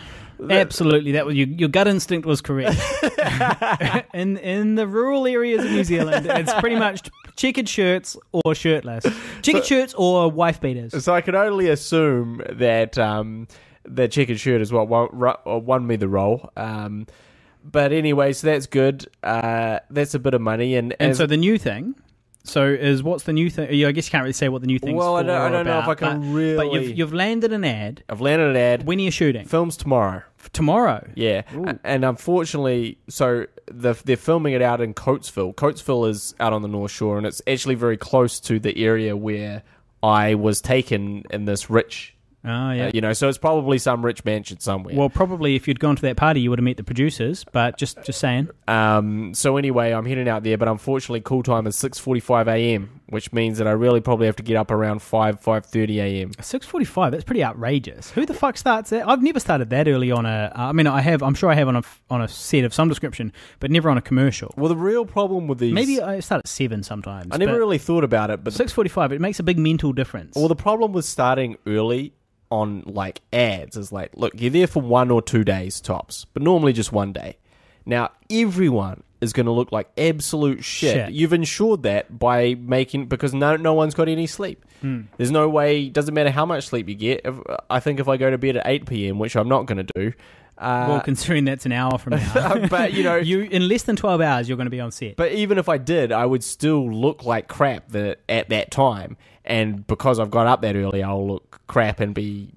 [SPEAKER 6] Absolutely, that was your gut instinct was correct. in the rural areas of New Zealand, it's pretty much checkered shirts or shirtless, checkered shirts or wife beaters.
[SPEAKER 7] So I can only assume that the checkered shirt is what won me the role. But anyway, so that's good. That's a bit of money, and
[SPEAKER 6] so the new thing. So what's the new thing? I guess you can't really say what the new thing's
[SPEAKER 7] well,
[SPEAKER 6] for.
[SPEAKER 7] I don't know if I can really.
[SPEAKER 6] But you've landed an ad.
[SPEAKER 7] I've landed an ad.
[SPEAKER 6] When are you shooting?
[SPEAKER 7] Films tomorrow.
[SPEAKER 6] Tomorrow?
[SPEAKER 7] Yeah. And unfortunately, so they're filming it out in Coatesville. Coatesville is out on the North Shore, and it's actually very close to the area where I was taken in this rich.
[SPEAKER 6] Oh, yeah.
[SPEAKER 7] So it's probably some rich mansion somewhere.
[SPEAKER 6] Well, probably if you'd gone to that party, you would have met the producers, but just saying.
[SPEAKER 7] So anyway, I'm heading out there, but unfortunately, call time is 6:45 a.m., which means that I really probably have to get up around 5:30 a.m.
[SPEAKER 6] 6:45, that's pretty outrageous. Who the fuck starts that? I've never started that early on I'm sure I have on a set of some description, but never on a commercial.
[SPEAKER 7] Well, the real problem with these...
[SPEAKER 6] Maybe I start at 7 sometimes.
[SPEAKER 7] I never really thought about it, but...
[SPEAKER 6] 6:45, it makes a big mental difference.
[SPEAKER 7] Well, the problem with starting early on like ads is like, look, you're there for 1 or 2 days tops, but normally just 1 day. Now everyone is going to look like absolute shit. You've ensured that by because no one's got any sleep. There's no way. Doesn't matter how much sleep you get. I think if I go to bed at 8 p.m, which I'm not going to do.
[SPEAKER 6] Well, considering that's an hour from now,
[SPEAKER 7] but you
[SPEAKER 6] in less than 12 hours you're going to be on set.
[SPEAKER 7] But even if I did, I would still look like crap at that time. And because I've got up that early, I'll look crap and be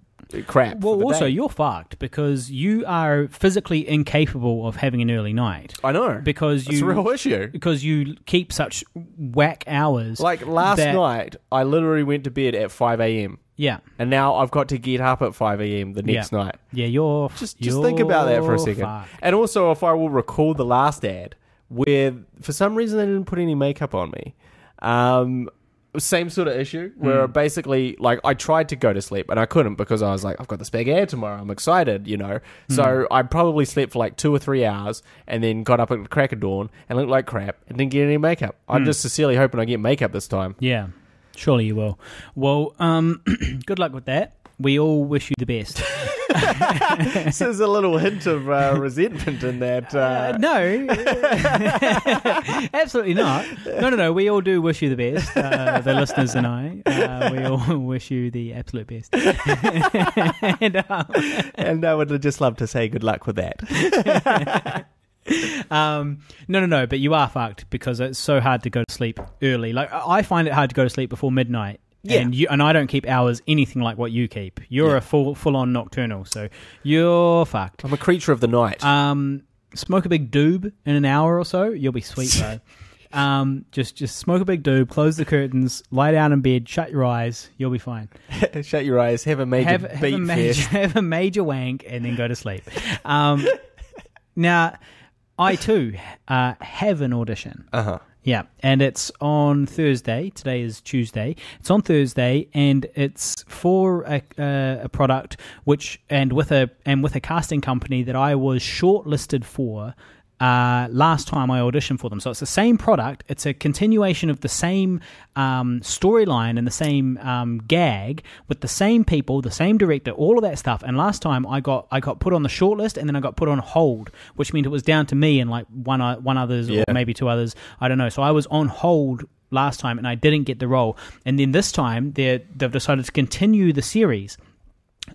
[SPEAKER 7] crap.
[SPEAKER 6] Well, also, you're fucked because you are physically incapable of having an early night.
[SPEAKER 7] I know.
[SPEAKER 6] Because
[SPEAKER 7] it's a real issue.
[SPEAKER 6] Because you keep such whack hours.
[SPEAKER 7] Like last night, I literally went to bed at 5 a.m.
[SPEAKER 6] Yeah.
[SPEAKER 7] And now I've got to get up at 5 a.m. the next night.
[SPEAKER 6] Yeah, you're
[SPEAKER 7] Just think about that for a second.
[SPEAKER 6] Fucked.
[SPEAKER 7] And also, if I will recall the last ad, where for some reason they didn't put any makeup on me. Same sort of issue where basically, like, I tried to go to sleep and I couldn't because I was like, I've got this big ad tomorrow. I'm excited, So I probably slept for like 2 or 3 hours and then got up at the crack of dawn and looked like crap and didn't get any makeup. I'm just sincerely hoping I get makeup this time.
[SPEAKER 6] Yeah, surely you will. Well, good luck with that. We all wish you the best.
[SPEAKER 7] So there's a little hint of resentment in that.
[SPEAKER 6] No, absolutely not. No. We all do wish you the best. The listeners and I, we all wish you the absolute best.
[SPEAKER 7] And I would just love to say good luck with that.
[SPEAKER 6] No, but you are fucked because it's so hard to go to sleep early. Like I find it hard to go to sleep before midnight. Yeah. And I don't keep hours anything like what you keep. You're a full-on nocturnal, so you're fucked.
[SPEAKER 7] I'm a creature of the night.
[SPEAKER 6] Smoke a big doob in an hour or so, you'll be sweet, bro. Just smoke a big doob, close the curtains, lie down in bed, shut your eyes, you'll be fine.
[SPEAKER 7] Shut your eyes, have a major
[SPEAKER 6] have a major wank, and then go to sleep. Now, I too have an audition. Yeah, and it's on Thursday. Today is Tuesday. It's on Thursday, and it's for a product with a casting company that I was shortlisted for last time I auditioned for them. So it's the same product. It's a continuation of the same storyline and the same gag with the same people, the same director, all of that stuff. And last time I got put on the shortlist and then I got put on hold, which meant it was down to me and like one others or maybe 2 others. I don't know. So I was on hold last time and I didn't get the role. And then this time they've decided to continue the series.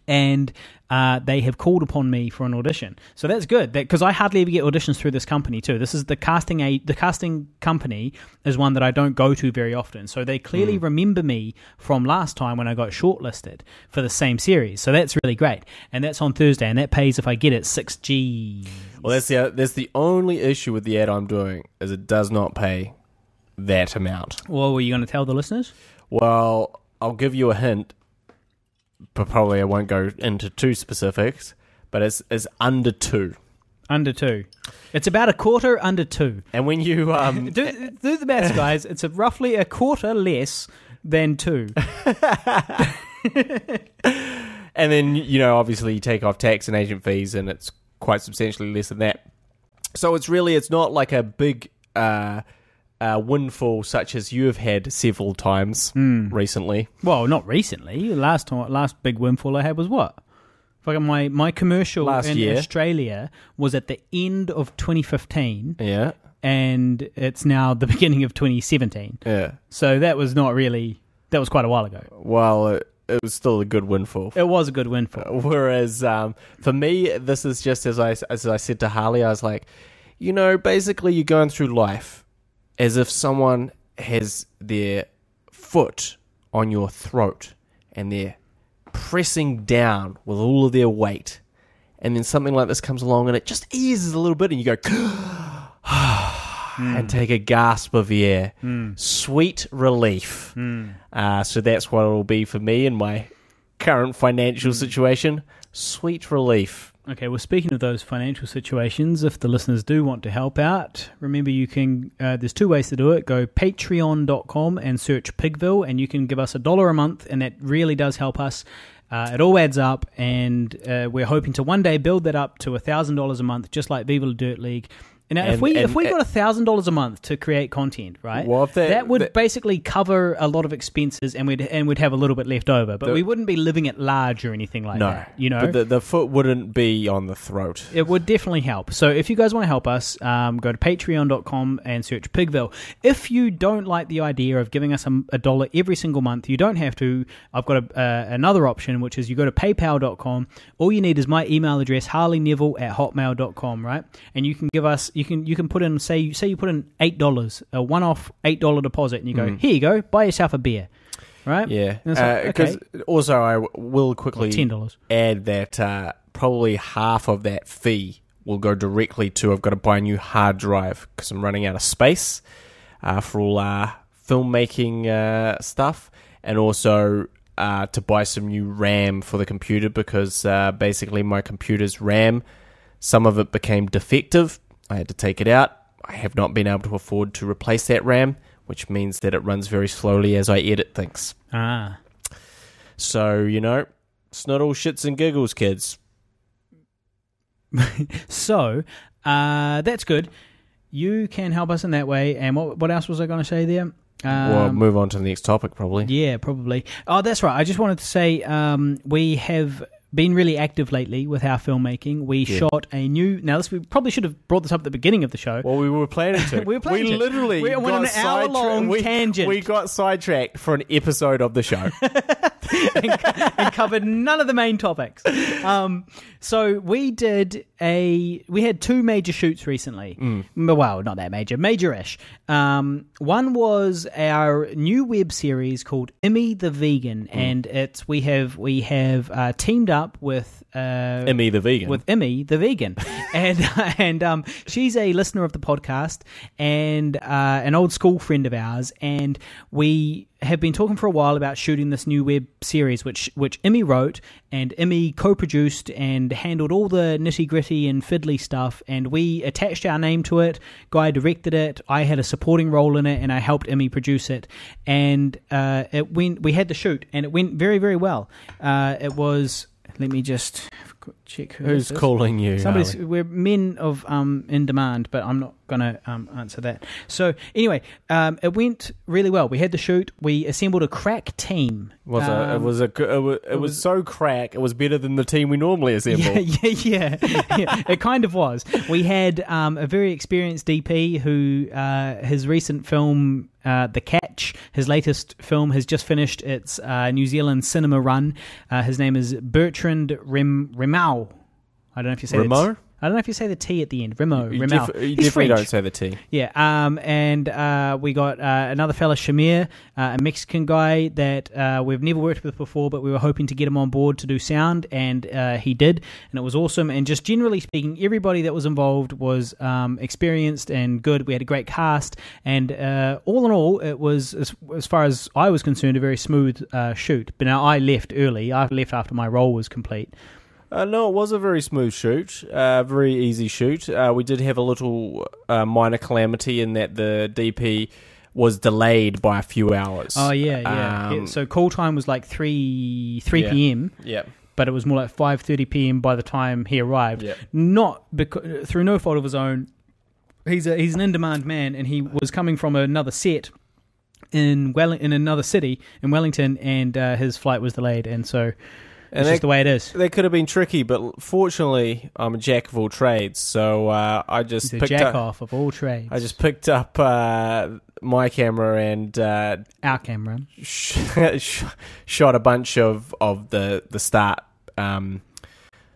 [SPEAKER 6] And they have called upon me for an audition, so that's good. Because I hardly ever get auditions through this company too. This is the casting company is one that I don't go to very often. So they clearly remember me from last time when I got shortlisted for the same series. So that's really great, and that's on Thursday, and that pays if I get it $6G.
[SPEAKER 7] Well, that's the only issue with the ad I'm doing is it does not pay that amount.
[SPEAKER 6] Well, were you going to tell the listeners?
[SPEAKER 7] Well, I'll give you a hint, but probably I won't go into too specifics, but it's under 2.
[SPEAKER 6] Under 2. It's about a quarter under 2.
[SPEAKER 7] And when you...
[SPEAKER 6] do the maths, guys. It's roughly a quarter less than 2.
[SPEAKER 7] And then, obviously you take off tax and agent fees, and it's quite substantially less than that. So it's not like a big windfall such as you have had several times recently.
[SPEAKER 6] Well, not recently. Last big windfall I had was what? Fucking my commercial in Australia was at the end of 2015.
[SPEAKER 7] Yeah.
[SPEAKER 6] And it's now the beginning of 2017.
[SPEAKER 7] Yeah.
[SPEAKER 6] So that was quite a while ago.
[SPEAKER 7] Well, it was still a good windfall.
[SPEAKER 6] It was a good windfall.
[SPEAKER 7] Whereas for me, this is just as I said to Harley, I was like, basically you're going through life as if someone has their foot on your throat and they're pressing down with all of their weight. And then something like this comes along and it just eases a little bit and you go, and take a gasp of air. Sweet relief. So that's what it'll be for me in my current financial situation. Sweet relief.
[SPEAKER 6] Okay, well, speaking of those financial situations, if the listeners do want to help out, remember you can, there's 2 ways to do it. Go patreon.com and search Pigville, and you can give us $1 a month, and that really does help us. It all adds up, and we're hoping to one day build that up to $1,000 a month, just like Viva La Dirt League. Now, if we got $1,000 a month to create content, right?
[SPEAKER 7] Well,
[SPEAKER 6] that would basically cover a lot of expenses, and we'd have a little bit left over. But we wouldn't be living at large or anything like that.
[SPEAKER 7] But the foot wouldn't be on the throat.
[SPEAKER 6] It would definitely help. So if you guys want to help us, go to patreon.com and search Pigville. If you don't like the idea of giving us $1 every single month, you don't have to. I've got another option, which is you go to paypal.com. All you need is my email address, harleyneville@hotmail.com, right? And you can give us. You can put in, say you put in $8, a one-off $8 deposit, and you go, here you go, buy yourself a beer, right?
[SPEAKER 7] Yeah. Because also I will quickly
[SPEAKER 6] $10.
[SPEAKER 7] add that probably half of that fee will go directly to, I've got to buy a new hard drive because I'm running out of space for all filmmaking stuff, and also to buy some new RAM for the computer because basically my computer's RAM, some of it became defective. I had to take it out. I have not been able to afford to replace that RAM, which means that it runs very slowly as I edit things. So, it's not all shits and giggles, kids.
[SPEAKER 6] So, that's good. You can help us in that way. And what else was I going to say there?
[SPEAKER 7] Well, move on to the next topic, probably.
[SPEAKER 6] Yeah, probably. Oh, that's right. I just wanted to say we have been really active lately with our filmmaking. We shot a new... Now, we probably should have brought this up at the beginning of the show.
[SPEAKER 7] Well, we were planning to.
[SPEAKER 6] we
[SPEAKER 7] literally
[SPEAKER 6] went on an hour-long tangent.
[SPEAKER 7] We got sidetracked for an episode of the show.
[SPEAKER 6] and covered none of the main topics. So we had 2 major shoots recently. Well, not that major, major-ish. One was our new web series called Immi The Vegan, and we have teamed up with
[SPEAKER 7] Immi The Vegan.
[SPEAKER 6] With Immi The Vegan, and she's a listener of the podcast and an old school friend of ours, and we have been talking for a while about shooting this new web series, which Immi wrote and Immi co-produced and handled all the nitty-gritty and fiddly stuff, and we attached our name to it. Guy directed it. I had a supporting role in it, and I helped Immi produce it. And we had the shoot, and it went very, very well. It was... Let me just check
[SPEAKER 7] who's calling you.
[SPEAKER 6] We're men of in demand, but I'm not going to answer that. So anyway, it went really well. We had the shoot. We assembled a crack team.
[SPEAKER 7] It was so crack. It was better than the team we normally assemble.
[SPEAKER 6] Yeah. It kind of was. We had a very experienced DP who his recent film, The Catch, his latest film, has just finished its New Zealand cinema run. His name is Bertrand Remau. I don't know if you say
[SPEAKER 7] Remo?
[SPEAKER 6] I don't know if you say the T at the end. Rimmel.
[SPEAKER 7] You
[SPEAKER 6] He's
[SPEAKER 7] definitely
[SPEAKER 6] French.
[SPEAKER 7] don't say the T.
[SPEAKER 6] Yeah. And we got another fella, Shamir, a Mexican guy that we've never worked with before, but we were hoping to get him on board to do sound, and he did, and it was awesome. And just generally speaking, everybody that was involved was experienced and good. We had a great cast, and all in all, it was, as far as I was concerned, a very smooth shoot. But now I left early. I left after my role was complete.
[SPEAKER 7] No, it was a very smooth shoot, very easy shoot. We did have a little minor calamity in that the DP was delayed by a few hours.
[SPEAKER 6] Oh, yeah. So call time was like 3 p.m.
[SPEAKER 7] Yeah.
[SPEAKER 6] But it was more like 5:30 p.m. by the time he arrived.
[SPEAKER 7] Yeah.
[SPEAKER 6] Not through no fault of his own. He's an in-demand man, and he was coming from another set in another city, in Wellington, and his flight was delayed, and so... It's just the way it is.
[SPEAKER 7] That could have been tricky, but fortunately, I'm a jack of all trades, so I just
[SPEAKER 6] He's
[SPEAKER 7] picked
[SPEAKER 6] a jack
[SPEAKER 7] up...
[SPEAKER 6] off of all trades.
[SPEAKER 7] I just picked up my camera and...
[SPEAKER 6] our camera.
[SPEAKER 7] shot a bunch of the start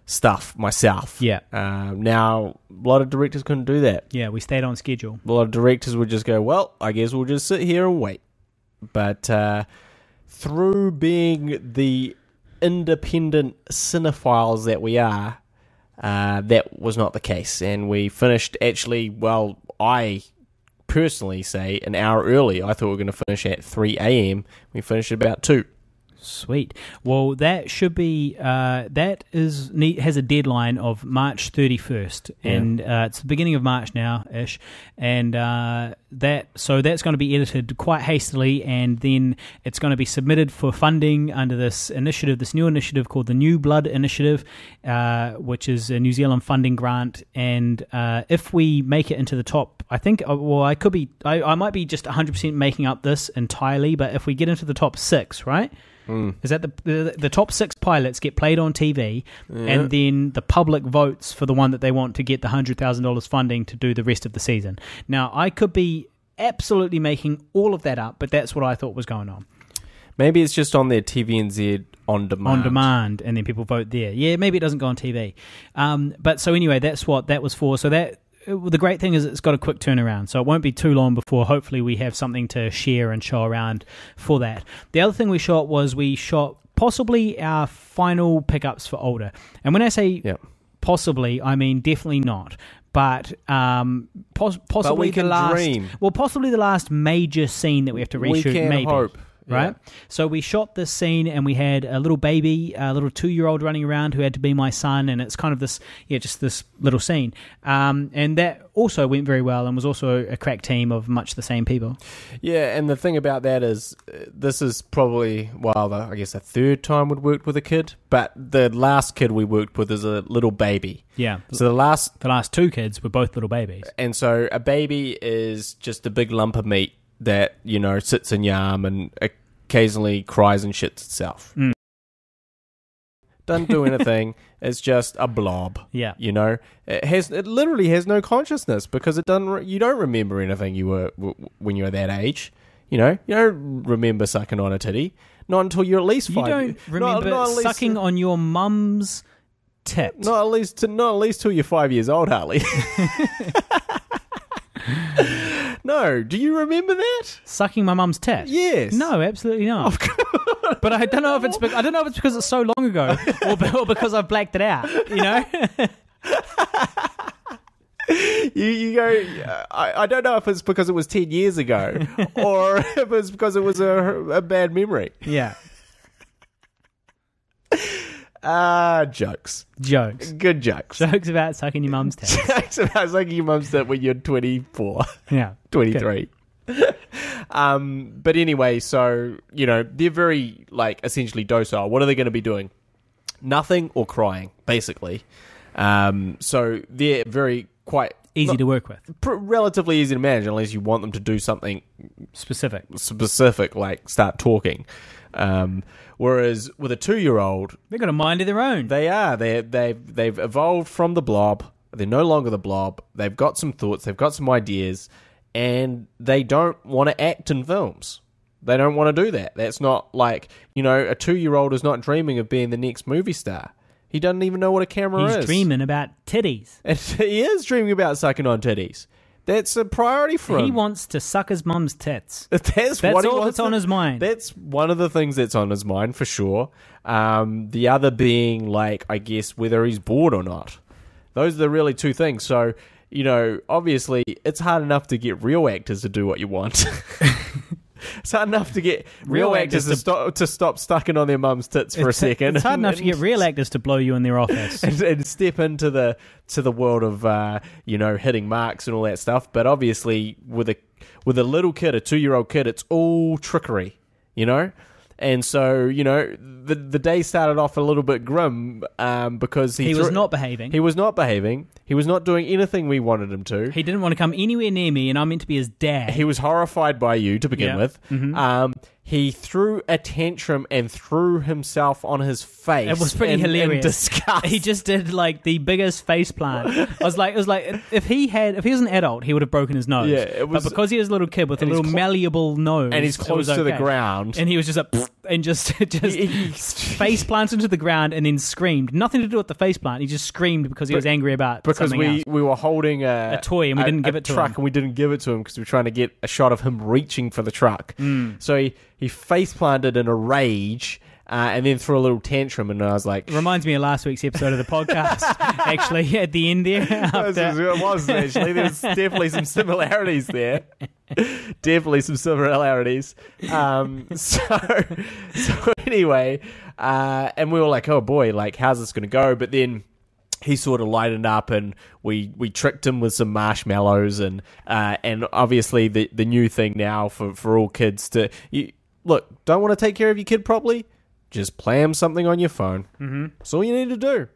[SPEAKER 7] stuff myself.
[SPEAKER 6] Yeah.
[SPEAKER 7] Now, a lot of directors couldn't do that.
[SPEAKER 6] Yeah, we stayed on schedule.
[SPEAKER 7] A lot of directors would just go, well, I guess we'll just sit here and wait. But through being the independent cinephiles that we are, that was not the case. And we finished actually, well, I personally say an hour early. I thought we were going to finish at 3 a.m. We finished at about 2.
[SPEAKER 6] Sweet. Well, that should be has a deadline of March 31st, and it's the beginning of March now ish, and that's going to be edited quite hastily, and then it's going to be submitted for funding under this new initiative called the New Blood Initiative, which is a New Zealand funding grant, and if we make it into the top, I think, well, I might be just 100% making up this entirely, but if we get into the top 6, right? Is that the top 6 pilots get played on TV, and then the public votes for the one that they want to get the $100,000 funding to do the rest of the season. Now, I could be absolutely making all of that up, but that's what I thought was going on.
[SPEAKER 7] Maybe it's just on their TVNZ on demand.
[SPEAKER 6] On demand, and then people vote there. Yeah, maybe it doesn't go on TV. But so anyway, that's what that was for. So the great thing is it's got a quick turnaround, so it won't be too long before hopefully we have something to share and show around for that. The other thing we shot possibly our final pickups for Older. And when I say possibly, I mean definitely not. But possibly
[SPEAKER 7] the
[SPEAKER 6] last major scene that we have to reshoot.
[SPEAKER 7] We can
[SPEAKER 6] maybe.
[SPEAKER 7] Hope.
[SPEAKER 6] Right?
[SPEAKER 7] Yeah.
[SPEAKER 6] So we shot this scene, and we had a little baby, a little 2-year-old running around who had to be my son, and it's kind of this little scene. And that also went very well, and was also a crack team of much the same people.
[SPEAKER 7] Yeah, and the thing about that is, this is probably, I guess the third time we'd worked with a kid, but the last kid we worked with is a little baby.
[SPEAKER 6] Yeah.
[SPEAKER 7] So the last
[SPEAKER 6] 2 kids were both little babies.
[SPEAKER 7] And so a baby is just a big lump of meat that, sits in your arm and occasionally cries and shits itself. Doesn't do anything. It's just a blob.
[SPEAKER 6] Yeah.
[SPEAKER 7] It literally has no consciousness because it doesn't. You don't remember anything you were when you were that age. You don't remember sucking on a titty. Not until you're at least 5.
[SPEAKER 6] You don't remember sucking on your mum's tit.
[SPEAKER 7] Not at least till you're 5 years old, Harley. No, do you remember that?
[SPEAKER 6] Sucking my mum's tit?
[SPEAKER 7] Yes.
[SPEAKER 6] No, absolutely not.
[SPEAKER 7] Of course.
[SPEAKER 6] But I don't know if it's because it's so long ago, or because I've blacked it out.
[SPEAKER 7] You go. I don't know if it's because it was 10 years ago, or if it's because it was a bad memory.
[SPEAKER 6] Yeah.
[SPEAKER 7] Jokes. Good jokes.
[SPEAKER 6] Jokes about sucking your mum's tit.
[SPEAKER 7] Jokes about sucking your mum's tit when you're 24.
[SPEAKER 6] Yeah.
[SPEAKER 7] 23. But anyway, so, they're very, essentially docile. What are they going to be doing? Nothing or crying, basically. So they're very quite...
[SPEAKER 6] Easy to work with.
[SPEAKER 7] Relatively easy to manage unless you want them to do something... Specific, like start talking. Whereas with a 2-year-old...
[SPEAKER 6] They've got a mind of their own.
[SPEAKER 7] They are. They've evolved from the blob. They're no longer the blob. They've got some thoughts. They've got some ideas. And they don't want to act in films. They don't want to do that. That's not like... a 2-year-old is not dreaming of being the next movie star. He doesn't even know what a camera is.
[SPEAKER 6] He's dreaming about titties.
[SPEAKER 7] And he is dreaming about sucking on titties. That's a priority for him.
[SPEAKER 6] He wants to suck his mum's tits.
[SPEAKER 7] That's
[SPEAKER 6] what
[SPEAKER 7] all
[SPEAKER 6] that's on his mind.
[SPEAKER 7] That's one of the things that's on his mind, for sure. The other being, like, I guess, whether he's bored or not. Those are the really two things. So, you know, obviously, it's hard enough to get real actors to do what you want. It's hard enough to get real actors to stop sucking on their mum's tits for a second.
[SPEAKER 6] It's hard enough to get real actors to blow you in their office.
[SPEAKER 7] and step into the world of, hitting marks and all that stuff. But obviously, with a little kid, a 2-year-old kid, it's all trickery, you know? And so, you know, the day started off a little bit grim because he
[SPEAKER 6] was not behaving.
[SPEAKER 7] He was not behaving. He was not doing anything we wanted him to.
[SPEAKER 6] He didn't want to come anywhere near me, and I'm meant to be his dad.
[SPEAKER 7] He was horrified by you to begin with.
[SPEAKER 6] Mm-hmm.
[SPEAKER 7] He threw a tantrum and threw himself on his face.
[SPEAKER 6] It was pretty hilarious.
[SPEAKER 7] In disgust.
[SPEAKER 6] He just did like the biggest face plant. It was like if he was an adult, he would have broken his nose.
[SPEAKER 7] Yeah,
[SPEAKER 6] but because he was a little kid with a little malleable nose,
[SPEAKER 7] and he's close to the ground,
[SPEAKER 6] and he was just like, and just face planted into the ground, and then screamed. Nothing to do with the face plant. He just screamed because he was angry about something else.
[SPEAKER 7] We were holding a
[SPEAKER 6] toy and we didn't give it to
[SPEAKER 7] truck
[SPEAKER 6] him.
[SPEAKER 7] And we didn't give it to him because we were trying to get a shot of him reaching for the truck. So he face planted in a rage and then threw a little tantrum, and I was like...
[SPEAKER 6] It reminds me of last week's episode of the podcast, actually, at the end there.
[SPEAKER 7] It was, actually. There's definitely some similarities there. Definitely some similarities. So anyway, and we were like, oh boy, like, how's this going to go? But then he sort of lightened up, and we tricked him with some marshmallows, and obviously the new thing now for all kids to... Look, don't want to take care of your kid properly? Just play him something on your phone. Mm-hmm. That's all you need to do.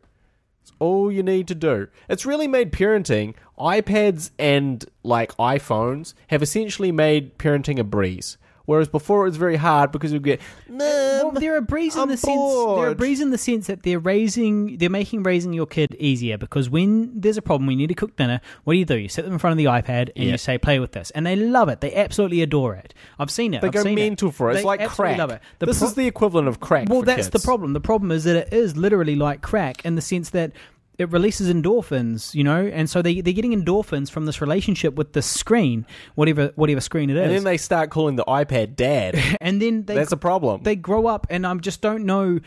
[SPEAKER 7] It's all you need to do. It's really made parenting, iPads and like iPhones have essentially made parenting a breeze. Whereas before it was very hard because you'd get,
[SPEAKER 6] well, they're a breeze in the sense that they're making raising your kid easier, because when there's a problem, we need to cook dinner, what do? You sit them in front of the iPad and you say, play with this. And they love it. They absolutely adore it. I've seen it.
[SPEAKER 7] They go mental for it. It's like crack. Love it. This is the equivalent of crack for
[SPEAKER 6] that's
[SPEAKER 7] kids.
[SPEAKER 6] the problem. The problem is that it is literally like crack in the sense that it releases endorphins, you know, and so they're getting endorphins from this relationship with the screen, whatever screen it is.
[SPEAKER 7] And then they start calling the iPad dad.
[SPEAKER 6] And then
[SPEAKER 7] that's a problem.
[SPEAKER 6] They grow up, and I just don't know.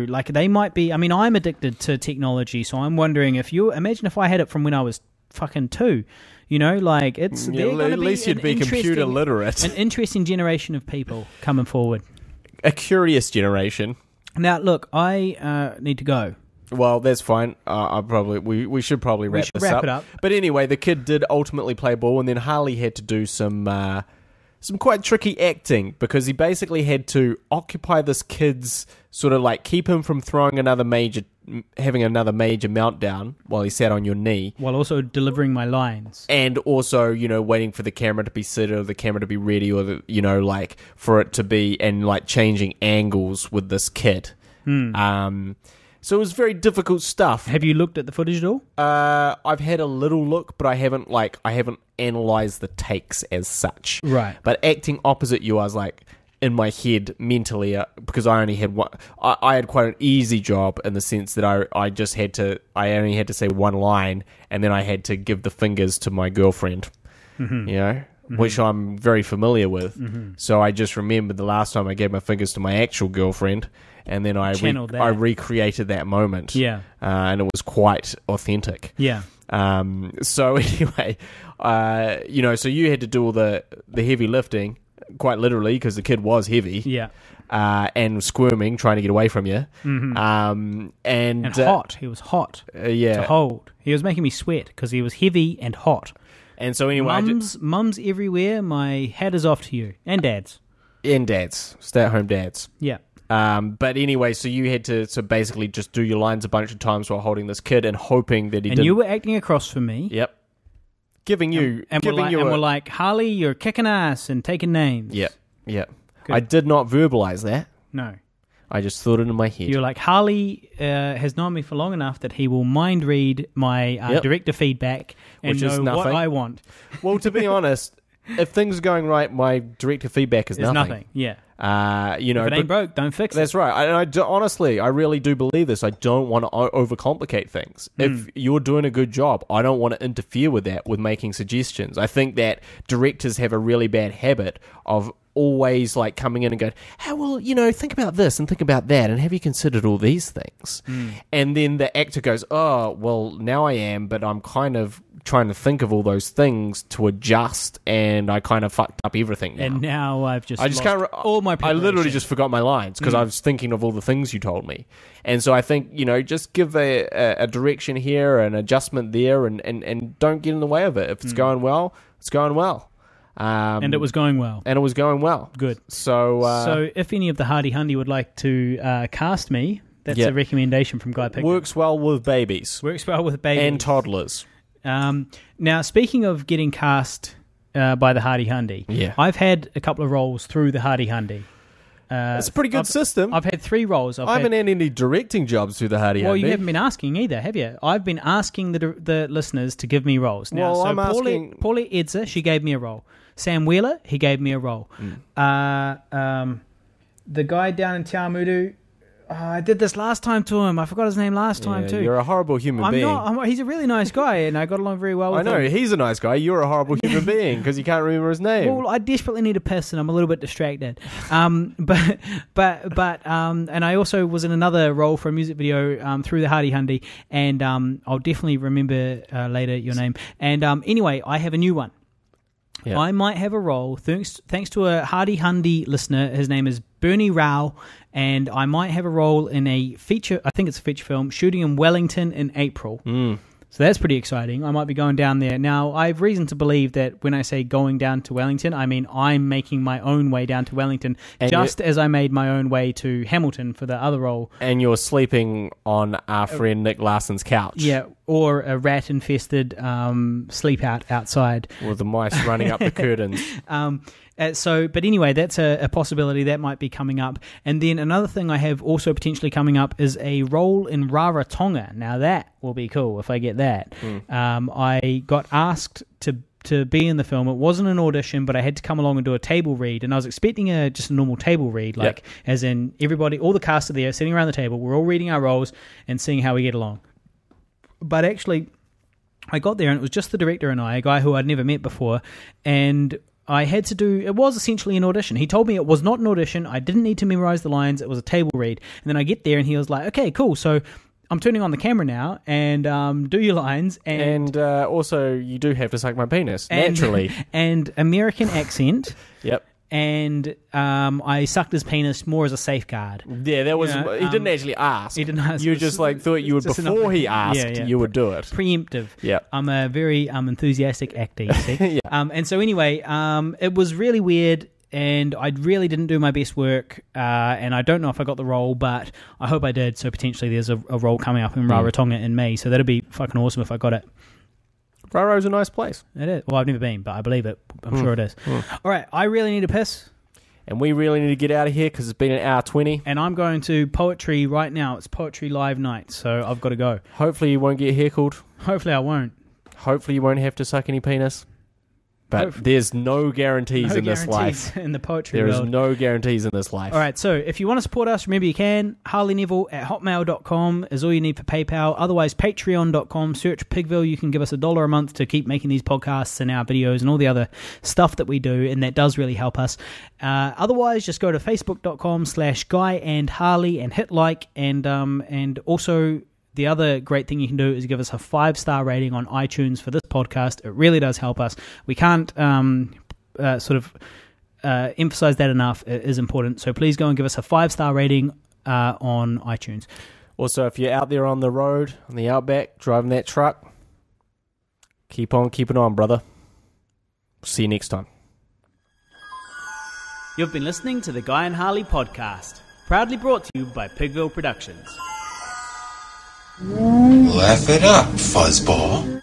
[SPEAKER 6] Like, they might be. I mean, I'm addicted to technology, so I'm wondering imagine if I had it from when I was fucking 2. You know, like it's.
[SPEAKER 7] Yeah, at least you'd be computer literate.
[SPEAKER 6] An interesting generation of people coming forward.
[SPEAKER 7] A curious generation.
[SPEAKER 6] Now, look, I need to go.
[SPEAKER 7] Well, that's fine. We should probably wrap this up.
[SPEAKER 6] It up.
[SPEAKER 7] But anyway, the kid did ultimately play ball, and then Harley had to do some quite tricky acting, because he basically had to occupy this kid's sort of like keep him from having another major meltdown while he sat on your knee,
[SPEAKER 6] while also delivering my lines,
[SPEAKER 7] and also, you know, waiting for the camera to be set or the camera to be ready, or like for it to be, and like changing angles with this kid. So it was very difficult stuff.
[SPEAKER 6] Have you looked at the footage at all?
[SPEAKER 7] I've had a little look, but I haven't analysed the takes as such.
[SPEAKER 6] Right.
[SPEAKER 7] But acting opposite you, I was like, in my head mentally, because I only had one. I had quite an easy job in the sense that I only had to say one line, and then I had to give the fingers to my girlfriend. Mm-hmm. You know. Mm-hmm. Which I'm very familiar with. Mm-hmm. So I just remembered the last time I gave my fingers to my actual girlfriend, and then I recreated that moment.
[SPEAKER 6] Yeah.
[SPEAKER 7] And it was quite authentic.
[SPEAKER 6] Yeah.
[SPEAKER 7] So anyway, so you had to do all the heavy lifting, quite literally, because the kid was heavy.
[SPEAKER 6] Yeah.
[SPEAKER 7] And squirming, trying to get away from you.
[SPEAKER 6] Mm-hmm. And hot. He was hot.
[SPEAKER 7] Yeah.
[SPEAKER 6] To hold. He was making me sweat because he was heavy and hot.
[SPEAKER 7] And so anyway...
[SPEAKER 6] Mums everywhere, my hat is off to you. And dads.
[SPEAKER 7] Stay-at-home dads.
[SPEAKER 6] Yeah.
[SPEAKER 7] But anyway, so you had to basically just do your lines a bunch of times while holding this kid and hoping that he didn't...
[SPEAKER 6] And you were acting across from me.
[SPEAKER 7] Yep.
[SPEAKER 6] We're like, Harley, you're kicking ass and taking names.
[SPEAKER 7] Yep. Good. I did not verbalize that.
[SPEAKER 6] No.
[SPEAKER 7] I just thought it in my head.
[SPEAKER 6] You're like, Harley has known me for long enough that he will mind read my director feedback and know what I want.
[SPEAKER 7] Well, to be honest, if things are going right, my director feedback is nothing.
[SPEAKER 6] Yeah. If it ain't broke, don't fix it.
[SPEAKER 7] That's right. And honestly, I really do believe this. I don't want to overcomplicate things. If you're doing a good job, I don't want to interfere with that with making suggestions. I think that directors have a really bad habit of always like coming in and going, "Hey, well, think about this and think about that, and have you considered all these things?" And then the actor goes, "Oh, well, now I am, but I'm kind of trying to think of all those things to adjust, and I kind of fucked up everything now."
[SPEAKER 6] And now I just
[SPEAKER 7] can't
[SPEAKER 6] all my preparation.
[SPEAKER 7] I literally just forgot my lines because I was thinking of all the things you told me. And so I think, just give a direction here, an adjustment there, and don't get in the way of it. If it's going well, it's going well.
[SPEAKER 6] And it was going well.
[SPEAKER 7] And it was going well.
[SPEAKER 6] Good.
[SPEAKER 7] So
[SPEAKER 6] if any of the Hardy Hundy would like to cast me, that's a recommendation from Guy Pigville.
[SPEAKER 7] Works well with babies.
[SPEAKER 6] Works well with babies.
[SPEAKER 7] And toddlers.
[SPEAKER 6] Now, speaking of getting cast by the Hardy Hundy, I've had a couple of roles through the Hardy Hundy.
[SPEAKER 7] It's a pretty good system.
[SPEAKER 6] I've had 3 roles.
[SPEAKER 7] I haven't had any directing jobs through the Hardy Hundy.
[SPEAKER 6] Well, you haven't been asking either, have you? I've been asking the listeners to give me roles. Now,
[SPEAKER 7] well,
[SPEAKER 6] so
[SPEAKER 7] I'm asking...
[SPEAKER 6] Paulie Edzer, she gave me a role. Sam Wheeler, he gave me a role. The guy down in Tiamudu, I did this last time to him. I forgot his name last time too.
[SPEAKER 7] You're a horrible human being.
[SPEAKER 6] He's a really nice guy, and I got along very well with him.
[SPEAKER 7] I know, he's a nice guy. You're a horrible human being because you can't remember his name.
[SPEAKER 6] Well, I desperately need a piss, and I'm a little bit distracted. But and I also was in another role for a music video through the Hardy Hundy, and I'll definitely remember later your name. And anyway, I have a new one. Yeah. I might have a role, thanks to a Hardy Hundy listener. His name is Bernie Rao, and I might have a role in a feature, I think it's a feature film, shooting in Wellington in April. So that's pretty exciting. I might be going down there. Now, I have reason to believe that when I say going down to Wellington, I mean I'm making my own way down to Wellington, and just as I made my own way to Hamilton for the other role. And
[SPEAKER 7] you're sleeping on our friend Nick Larson's couch.
[SPEAKER 6] Yeah, or a rat-infested sleep out outside.
[SPEAKER 7] With the mice running up the curtains.
[SPEAKER 6] But anyway, that's a possibility that might be coming up. And then another thing I have also potentially coming up is a role in Rarotonga. Now that will be cool if I get that. I got asked to be in the film. It wasn't an audition, but I had to come along and do a table read. And I was expecting just a normal table read, as in everybody, all the cast are there sitting around the table. We're all reading our roles and seeing how we get along. But actually, I got there and it was just the director and I, a guy who I'd never met before, and I had to do, it was essentially an audition. He told me it was not an audition. I didn't need to memorize the lines. It was a table read. And then I get there and he was like, okay, cool. So I'm turning on the camera now and do your lines. And
[SPEAKER 7] also you do have to suck my penis, naturally.
[SPEAKER 6] And American accent.
[SPEAKER 7] Yep.
[SPEAKER 6] And I sucked his penis more as a safeguard.
[SPEAKER 7] Yeah, that was. He didn't actually ask.
[SPEAKER 6] He didn't ask.
[SPEAKER 7] You just thought you would before he asked. You would do it.
[SPEAKER 6] Preemptive.
[SPEAKER 7] Yeah.
[SPEAKER 6] I'm a very enthusiastic actor. You see.
[SPEAKER 7] Yeah.
[SPEAKER 6] And so anyway, it was really weird, and I really didn't do my best work. And I don't know if I got the role, but I hope I did. So potentially, there's a role coming up in Rarotonga in May. So that'd be fucking awesome if I got it.
[SPEAKER 7] Raro's a nice place.
[SPEAKER 6] It is. Well, I've never been, but I believe it. I'm sure it is. All right, I really need a piss.
[SPEAKER 7] And we really need to get out of here because it's been an hour 20.
[SPEAKER 6] And I'm going to poetry right now. It's poetry live night, so I've got to go.
[SPEAKER 7] Hopefully you won't get heckled.
[SPEAKER 6] Hopefully I won't.
[SPEAKER 7] Hopefully you won't have to suck any penis. But there's no guarantees in this life.
[SPEAKER 6] In the poetry
[SPEAKER 7] world.
[SPEAKER 6] There is
[SPEAKER 7] no guarantees in this life.
[SPEAKER 6] All right, so if you want to support us, remember you can. HarleyNeville@hotmail.com is all you need for PayPal. Otherwise, patreon.com. Search Pigville. You can give us $1 a month to keep making these podcasts and our videos and all the other stuff that we do, and that does really help us. Otherwise, just go to facebook.com/GuyAndHarley and hit like, and also... The other great thing you can do is give us a 5-star rating on iTunes for this podcast. It really does help us. We can't emphasize that enough. It is important. So please go and give us a 5-star rating on iTunes.
[SPEAKER 7] Also, if you're out there on the road, on the outback, driving that truck, keep on keeping on, brother. See you next time.
[SPEAKER 6] You've been listening to the Guy and Harley podcast, proudly brought to you by Pigville Productions.
[SPEAKER 4] Laugh it up, fuzzball.